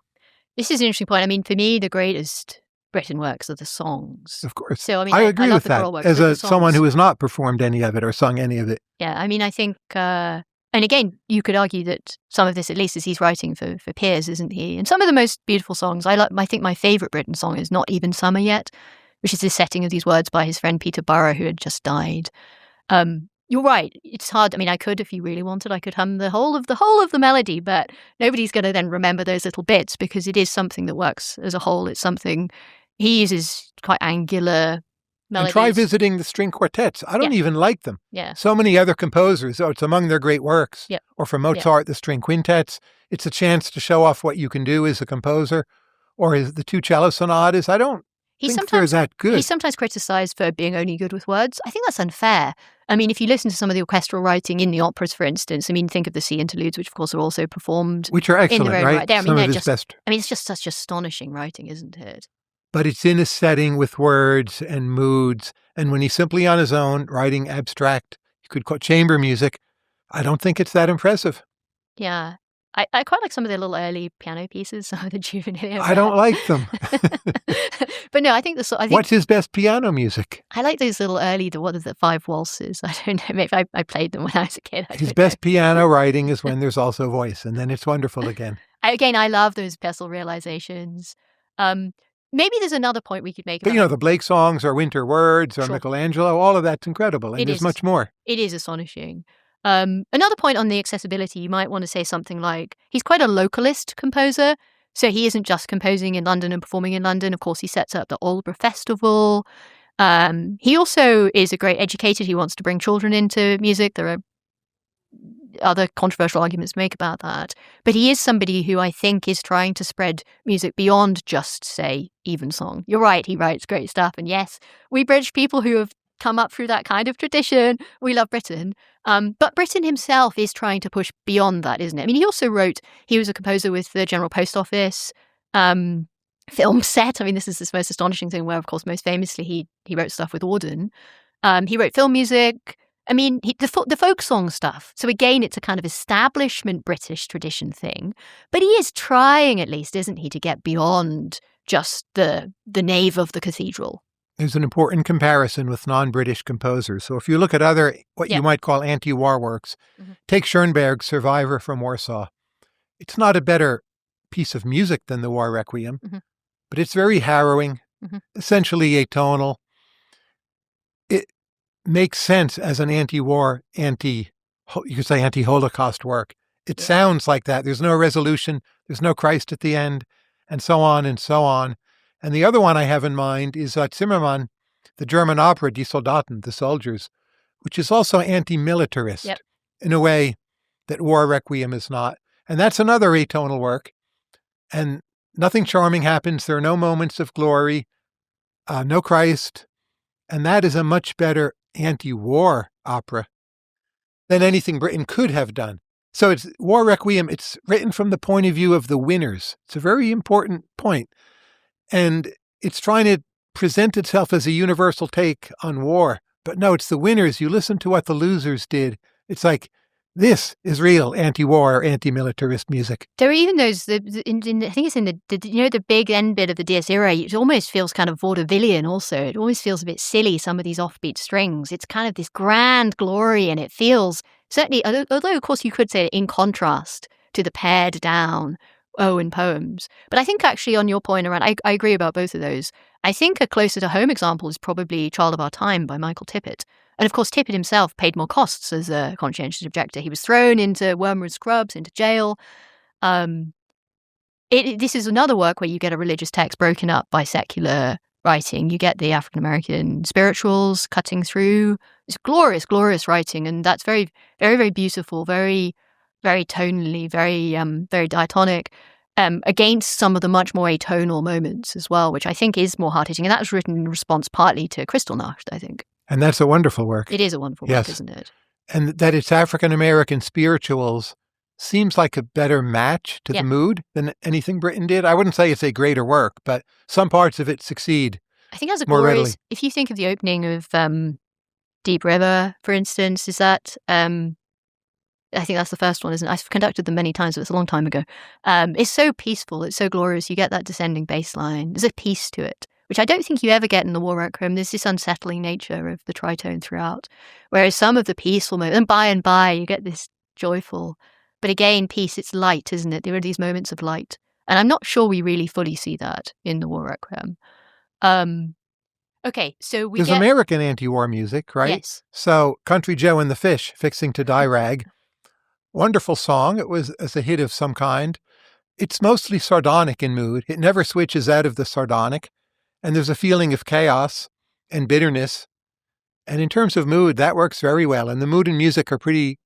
This is an interesting point. I mean, for me, the greatest Britten works are the songs. Of course. So, I agree with that as someone who has not performed any of it or sung any of it. Yeah, I mean, I think, and again, you could argue that some of this, at least, is he's writing for peers, isn't he? And some of the most beautiful songs, I think my favourite Britten song is Not Even Summer Yet, which is the setting of these words by his friend Peter Burrow, who had just died. You're right. It's hard. I mean, I could, if you really wanted, I could hum the whole of the melody, but nobody's going to then remember those little bits because it is something that works as a whole. It's something, He uses quite angular melodies. And try visiting the string quartets. I don't even like them. Yeah. So many other composers, it's among their great works. Yep. Or for Mozart, the string quintets. It's a chance to show off what you can do as a composer. Or as the two cello sonatas. I don't think they're that good. He's sometimes criticized for being only good with words. I think that's unfair. I mean, if you listen to some of the orchestral writing in the operas, for instance, I mean, think of the sea interludes, which of course are also performed. Which are excellent, in their own right? Right. There. I mean, some they're of his just, best. I mean, it's just such astonishing writing, isn't it? But it's in a setting with words and moods. And when he's simply on his own, writing abstract, you could call chamber music, I don't think it's that impressive. Yeah. I quite like some of the little early piano pieces, some of the Juvenilia. I don't like them. But no, I think what's his best piano music? I like those little early, what are the 5 waltzes? I don't know, maybe I played them when I was a kid. His best piano writing is when there's also voice, and then it's wonderful again. I love those Bessel realizations. Maybe there's another point we could make. But the Blake songs or Winter Words or Michelangelo, all of that's incredible, and there's much more. It is astonishing. Another point on the accessibility, you might want to say something like, he's quite a localist composer, so he isn't just composing in London and performing in London. Of course, he sets up the Aldeburgh Festival. He also is a great educator. He wants to bring children into music. There are other controversial arguments to make about that. But he is somebody who I think is trying to spread music beyond just, say, evensong. You're right, he writes great stuff. And yes, we British people who have come up through that kind of tradition, we love Britain. But Britain himself is trying to push beyond that, isn't it? I mean, he was a composer with the General Post Office film set. I mean, this is the most astonishing thing where, of course, most famously, he wrote stuff with Auden. He wrote film music. I mean, the folk song stuff. So again, it's a kind of establishment British tradition thing. But he is trying, at least, isn't he, to get beyond just the nave of the cathedral. There's an important comparison with non-British composers. So if you look at other, what you might call anti-war works, take Schoenberg's Survivor from Warsaw. It's not a better piece of music than the War Requiem, but it's very harrowing, essentially atonal. It makes sense as an anti-war, you could say anti-Holocaust work. It sounds like that. There's no resolution. There's no Christ at the end, and so on and so on. And the other one I have in mind is Zimmermann, the German opera Die Soldaten, the soldiers, which is also anti-militarist in a way that War Requiem is not. And that's another atonal work. And nothing charming happens. There are no moments of glory, no Christ. And that is a much better anti-war opera than anything Britain could have done. So it's War Requiem. It's written from the point of view of the winners. It's a very important point. And it's trying to present itself as a universal take on war. But no, it's the winners. You listen to what the losers did. It's like, this is real anti-war or anti-militarist music. There are even those, I think it's in the big end bit of the Dies Irae, it almost feels kind of vaudevillian also. It always feels a bit silly, some of these offbeat strings. It's kind of this grand glory, and it feels, certainly, although of course you could say in contrast to the pared down Owen poems. But I think actually on your point around, I agree about both of those. I think a closer to home example is probably Child of Our Time by Michael Tippett. And of course, Tippett himself paid more costs as a conscientious objector. He was thrown into Wormwood Scrubs, into jail. This is another work where you get a religious text broken up by secular writing. You get the African-American spirituals cutting through. It's glorious, glorious writing. And that's very, very, very beautiful, very, very tonally, very, very diatonic, against some of the much more atonal moments as well, which I think is more hard-hitting. And that was written in response partly to Kristallnacht, I think. And that's a wonderful work. It is a wonderful work, isn't it? And that it's African-American spirituals seems like a better match to the mood than anything Britain did. I wouldn't say it's a greater work, but some parts of it succeed. I think that's a more glorious, readily. If you think of the opening of Deep River, for instance, is that, I think that's the first one, isn't it? I've conducted them many times, but it's a long time ago. It's so peaceful. It's so glorious. You get that descending bass line. There's a peace to it, which I don't think you ever get in the War Requiem. There's this unsettling nature of the tritone throughout, whereas some of the peaceful moments, and by you get this joyful, but again, peace, it's light, isn't it? There are these moments of light. And I'm not sure we really fully see that in the War Requiem. Okay, so There's American anti-war music, right? Yes. So Country Joe and the Fish, Fixing to Die Rag. Wonderful song. It was as a hit of some kind. It's mostly sardonic in mood. It never switches out of the sardonic. And there's a feeling of chaos and bitterness. And in terms of mood, that works very well. And the mood and music are pretty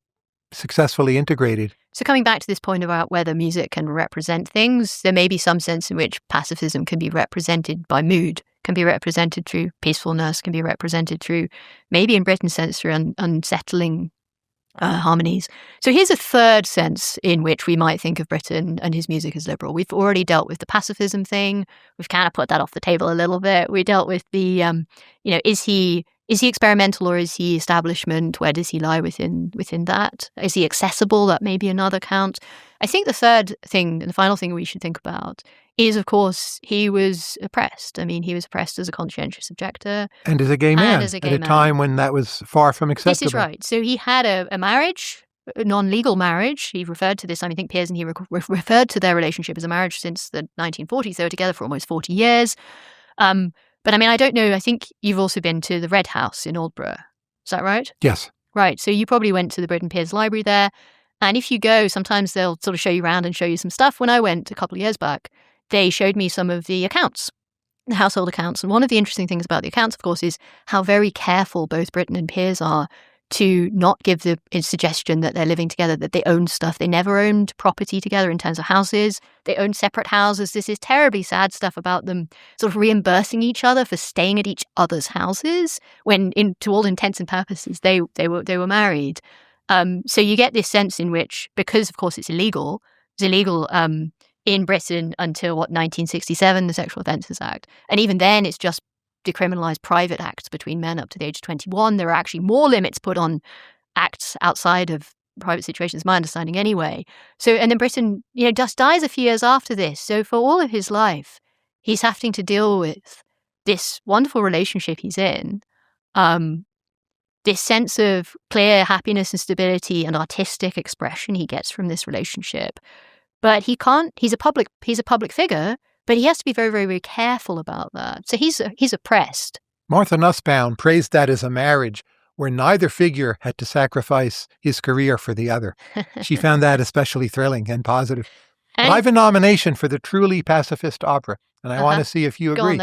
successfully integrated. So coming back to this point about whether music can represent things, there may be some sense in which pacifism can be represented by mood, can be represented through peacefulness, can be represented through, maybe in Britain's sense, through unsettling harmonies. So here's a third sense in which we might think of Britain and his music as liberal. We've already dealt with the pacifism thing. We've kind of put that off the table a little bit. We dealt with the, is he experimental or is he establishment? Where does he lie within that? Is he accessible? That may be another count. I think the third thing and the final thing we should think about is, of course, he was oppressed. I mean, he was oppressed as a conscientious objector. And as a gay man at a time when that was far from acceptable. This is right. So he had a marriage, a non-legal marriage. He referred to this, I think Piers and he referred to their relationship as a marriage since the 1940s. They were together for almost 40 years. But I mean, I don't know. I think you've also been to the Red House in Aldborough. Is that right? Yes. Right. So you probably went to the Britten Piers Library there. And if you go, sometimes they'll sort of show you around and show you some stuff. When I went a couple of years back, they showed me some of the accounts, the household accounts. And one of the interesting things about the accounts, of course, is how very careful both Britten and Piers are to not give the suggestion that they're living together, that they own stuff. They never owned property together in terms of houses. They owned separate houses. This is terribly sad stuff about them sort of reimbursing each other for staying at each other's houses when, to all intents and purposes, they were married. So you get this sense in which, because of course it's illegal in Britain until 1967, the Sexual Offences Act, and even then it's just decriminalised private acts between men up to the age of 21. There are actually more limits put on acts outside of private situations, my understanding anyway. So, and then Britain, just dies a few years after this. So for all of his life, he's having to deal with this wonderful relationship he's in, this sense of clear happiness and stability and artistic expression he gets from this relationship. But he can't, he's a public figure, but he has to be very, very, very careful about that. So he's oppressed. Martha Nussbaum praised that as a marriage where neither figure had to sacrifice his career for the other. She found that especially thrilling and positive. And I have a nomination for the truly pacifist opera, and I want to see if you agree.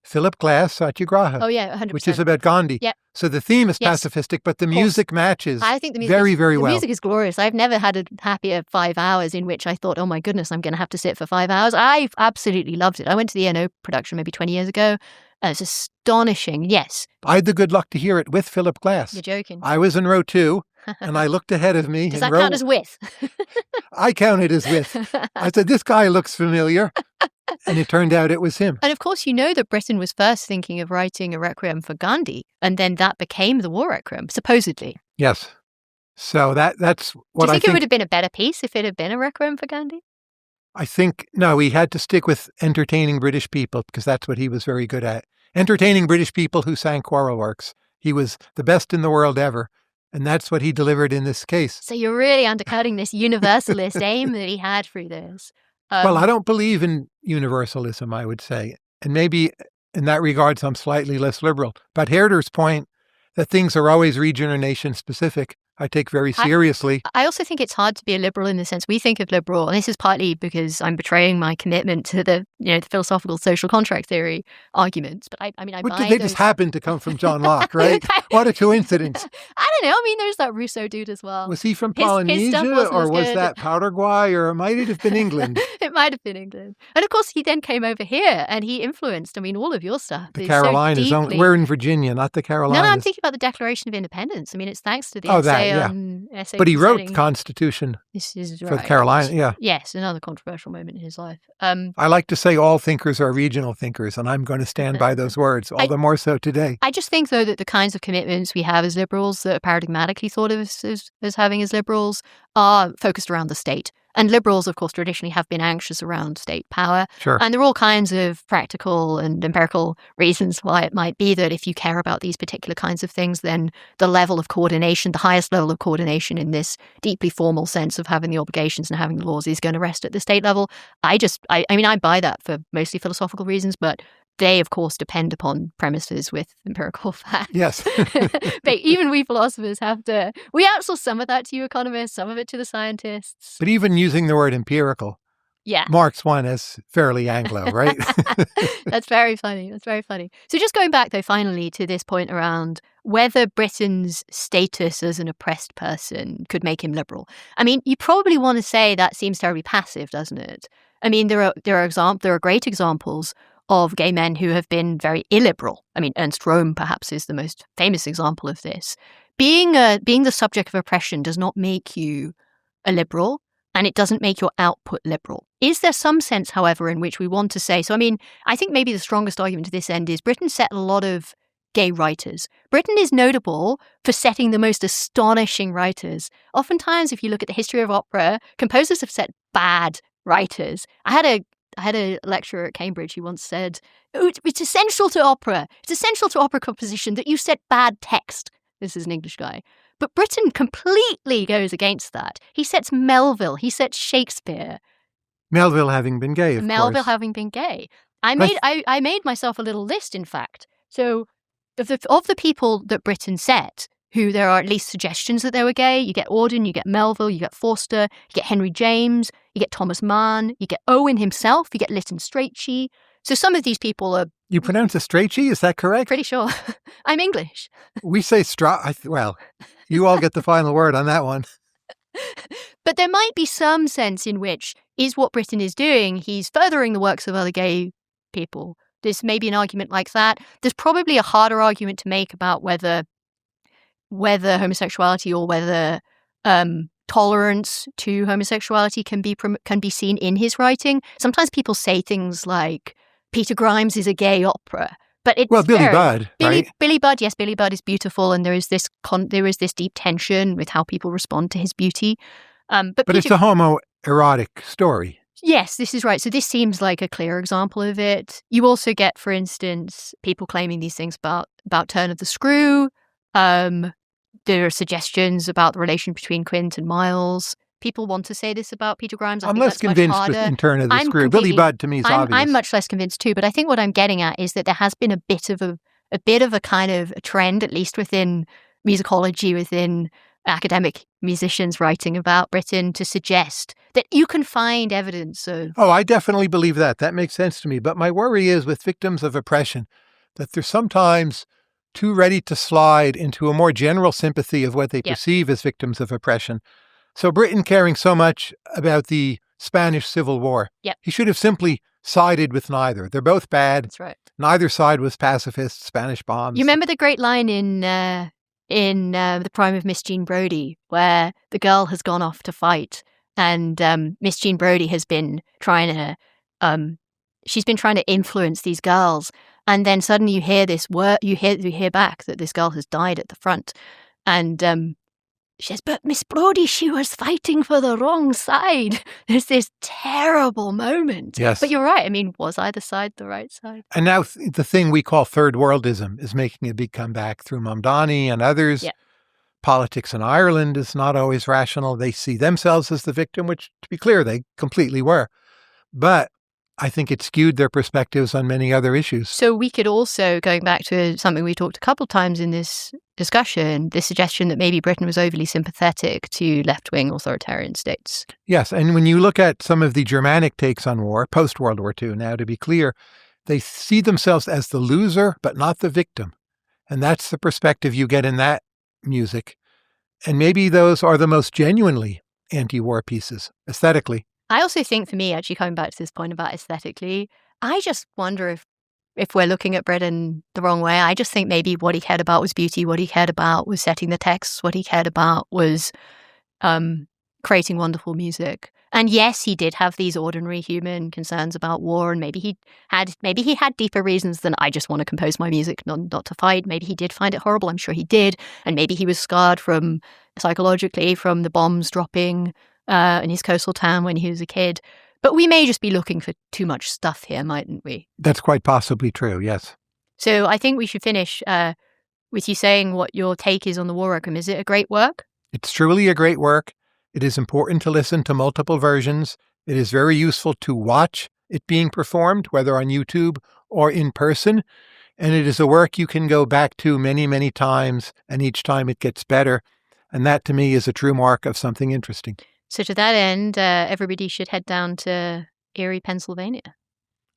Philip Glass, Satyagraha. Oh, yeah, 100%. Which is about Gandhi. Yep. So the theme is pacifistic, but the music matches very, very well. The music is glorious. I've never had a happier 5 hours in which I thought, oh my goodness, I'm going to have to sit for 5 hours. I've absolutely loved it. I went to the ENO production maybe 20 years ago. It's astonishing, yes. I had the good luck to hear it with Philip Glass. You're joking. I was in row 2, and I looked ahead of me. Does that count as with? I counted as with. I said, this guy looks familiar. And it turned out it was him. And of course, you know that Britain was first thinking of writing a requiem for Gandhi, and then that became the war requiem, supposedly. Yes. So that's what I think. Do you think it would have been a better piece if it had been a requiem for Gandhi? I think, no, he had to stick with entertaining British people because that's what he was very good at. Entertaining British people who sang choral works. He was the best in the world ever. And that's what he delivered in this case. So you're really undercutting this universalist aim that he had through this. Well, I don't believe in universalism, I would say. And maybe in that regards, I'm slightly less liberal. But Herder's point that things are always region or nation specific, I take very seriously. I also think it's hard to be a liberal in the sense we think of liberal, and this is partly because I'm betraying my commitment to the philosophical social contract theory arguments. But I mean, I buy they just happen to come from John Locke, right? What a coincidence. I don't know. I mean, there's that Rousseau dude as well. Was he from Polynesia or was that Paraguay or might it have been England? It might have been England. And of course, he then came over here and he influenced, all of your stuff. The Carolinas. So we're in Virginia, not the Carolinas. No, I'm thinking about the Declaration of Independence. It's thanks to the essay. But he wrote the Constitution for the Carolinas, yeah. Yes, another controversial moment in his life. I like to say all thinkers are regional thinkers, and I'm going to stand by those words, all the more so today. I just think, though, that the kinds of commitments we have as liberals that are paradigmatically thought of as having as liberals are focused around the state. And liberals, of course, traditionally have been anxious around state power. Sure. And there are all kinds of practical and empirical reasons why it might be that if you care about these particular kinds of things, then the level of coordination, the highest level of coordination in this deeply formal sense of having the obligations and having the laws is going to rest at the state level. I buy that for mostly philosophical reasons, but they, of course, depend upon premises with empirical facts. Yes. But even we philosophers we outsource some of that to you economists, some of it to the scientists. But even using the word empirical, Yeah. marks one as fairly Anglo, right? That's very funny. That's very funny. So just going back, though, finally to this point around whether Britain's status as an oppressed person could make him liberal. I mean, you probably want to say that seems terribly passive, doesn't it? I mean, there are great examples of gay men who have been very illiberal. I mean, Ernst Röhm perhaps is the most famous example of this. Being the subject of oppression does not make you a liberal, and it doesn't make your output liberal. Is there some sense, however, in which we want to say, so I mean, I think maybe the strongest argument to this end is Britain set a lot of gay writers. Britain is notable for setting the most astonishing writers. Oftentimes, if you look at the history of opera, composers have set bad writers. I had a lecturer at Cambridge who once said, "Oh, it's essential to opera. It's essential to opera composition that you set bad text." This is an English guy. But Britain completely goes against that. He sets Melville. He sets Shakespeare. Melville having been gay, of Melville course. having been gay. I made myself a little list, in fact. So of the people that Britain set, who there are at least suggestions that they were gay, you get Auden, you get Melville, you get Forster, you get Henry James, you get Thomas Mann, you get Owen himself, you get Lytton Strachey. So some of these people are... You pronounce it Strachey, is that correct? Pretty sure. I'm English. We say well, you all get the final word on that one. But there might be some sense in which is what Britain is doing. He's furthering the works of other gay people. There's maybe an argument like that. There's probably a harder argument to make about whether homosexuality or whether tolerance to homosexuality can be seen in his writing. Sometimes people say things like Peter Grimes is a gay opera. But it's Billy Budd, right? Billy Budd, yes, Billy Budd is beautiful, and there is this deep tension with how people respond to his beauty. But it's a homoerotic story. Yes, this is right. So this seems like a clear example of it. You also get, for instance, people claiming these things about Turn of the Screw. There are suggestions about the relation between Quint and Miles. People want to say this about Peter Grimes. I'm less convinced in Turn of the Screw. Billy Budd, to me, is obvious. I'm much less convinced too, but I think what I'm getting at is that there has been a bit of a kind of a trend, at least within musicology, within academic musicians writing about Britain, to suggest that you can find evidence of... Oh, I definitely believe that. That makes sense to me. But my worry is with victims of oppression that they're sometimes too ready to slide into a more general sympathy of what they perceive as victims of oppression. So Britain caring so much about the Spanish Civil War, he should have simply sided with neither. They're both bad. That's right. Neither side was pacifist, Spanish bombs. You remember the great line in The Prime of Miss Jean Brodie, where the girl has gone off to fight, and Miss Jean Brodie has been trying to influence these girls, and then suddenly you hear this word, you hear back that this girl has died at the front, and she says, "But Miss Brodie, she was fighting for the wrong side." There's this terrible moment. Yes. But you're right. I mean, was either side the right side? And now the thing we call third worldism is making a big comeback through Mamdani and others. Yeah. Politics in Ireland is not always rational. They see themselves as the victim, which, to be clear, they completely were. But I think it skewed their perspectives on many other issues. So we could also, going back to something we talked a couple of times in this discussion, the suggestion that maybe Britain was overly sympathetic to left-wing authoritarian states. Yes, and when you look at some of the Germanic takes on war, post-World War II, now to be clear, they see themselves as the loser, but not the victim. And that's the perspective you get in that music. And maybe those are the most genuinely anti-war pieces, aesthetically. I also think, for me, actually coming back to this point about aesthetically, I just wonder if we're looking at Britain the wrong way. I just think maybe what he cared about was beauty, what he cared about was setting the texts, what he cared about was creating wonderful music. And yes, he did have these ordinary human concerns about war, and maybe he had deeper reasons than I just want to compose my music, not to fight. Maybe he did find it horrible. I'm sure he did. And maybe he was scarred psychologically from the bombs dropping in his coastal town when he was a kid. But we may just be looking for too much stuff here, mightn't we? That's quite possibly true, yes. So I think we should finish with you saying what your take is on the War Requiem. Is it a great work? It's truly a great work. It is important to listen to multiple versions. It is very useful to watch it being performed, whether on YouTube or in person. And it is a work you can go back to many, many times, and each time it gets better. And that, to me, is a true mark of something interesting. So to that end, everybody should head down to Erie, Pennsylvania.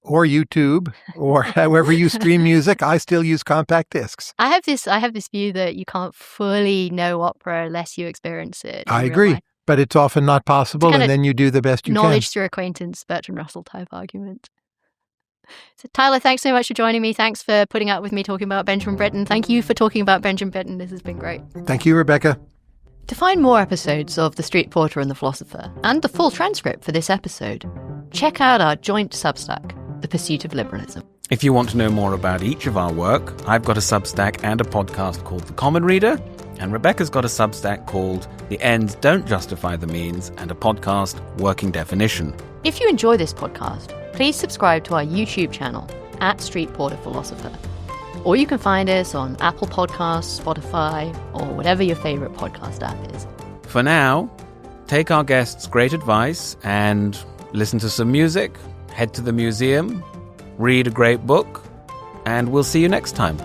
Or YouTube, or however you stream music. I still use compact discs. I have this view that you can't fully know opera unless you experience it. I agree, but it's often not possible, and then you do the best you can. Knowledge through acquaintance, Bertrand Russell type argument. So Tyler, thanks so much for joining me. Thanks for putting up with me talking about Benjamin Britten. Thank you for talking about Benjamin Britten. This has been great. Thank you, Rebecca. To find more episodes of The Street Porter and the Philosopher, and the full transcript for this episode, check out our joint Substack, The Pursuit of Liberalism. If you want to know more about each of our work, I've got a Substack and a podcast called The Common Reader, and Rebecca's got a Substack called The Ends Don't Justify the Means, and a podcast, Working Definition. If you enjoy this podcast, please subscribe to our YouTube channel, @Street Porter Philosopher. Or you can find us on Apple Podcasts, Spotify, or whatever your favourite podcast app is. For now, take our guests' great advice and listen to some music, head to the museum, read a great book, and we'll see you next time.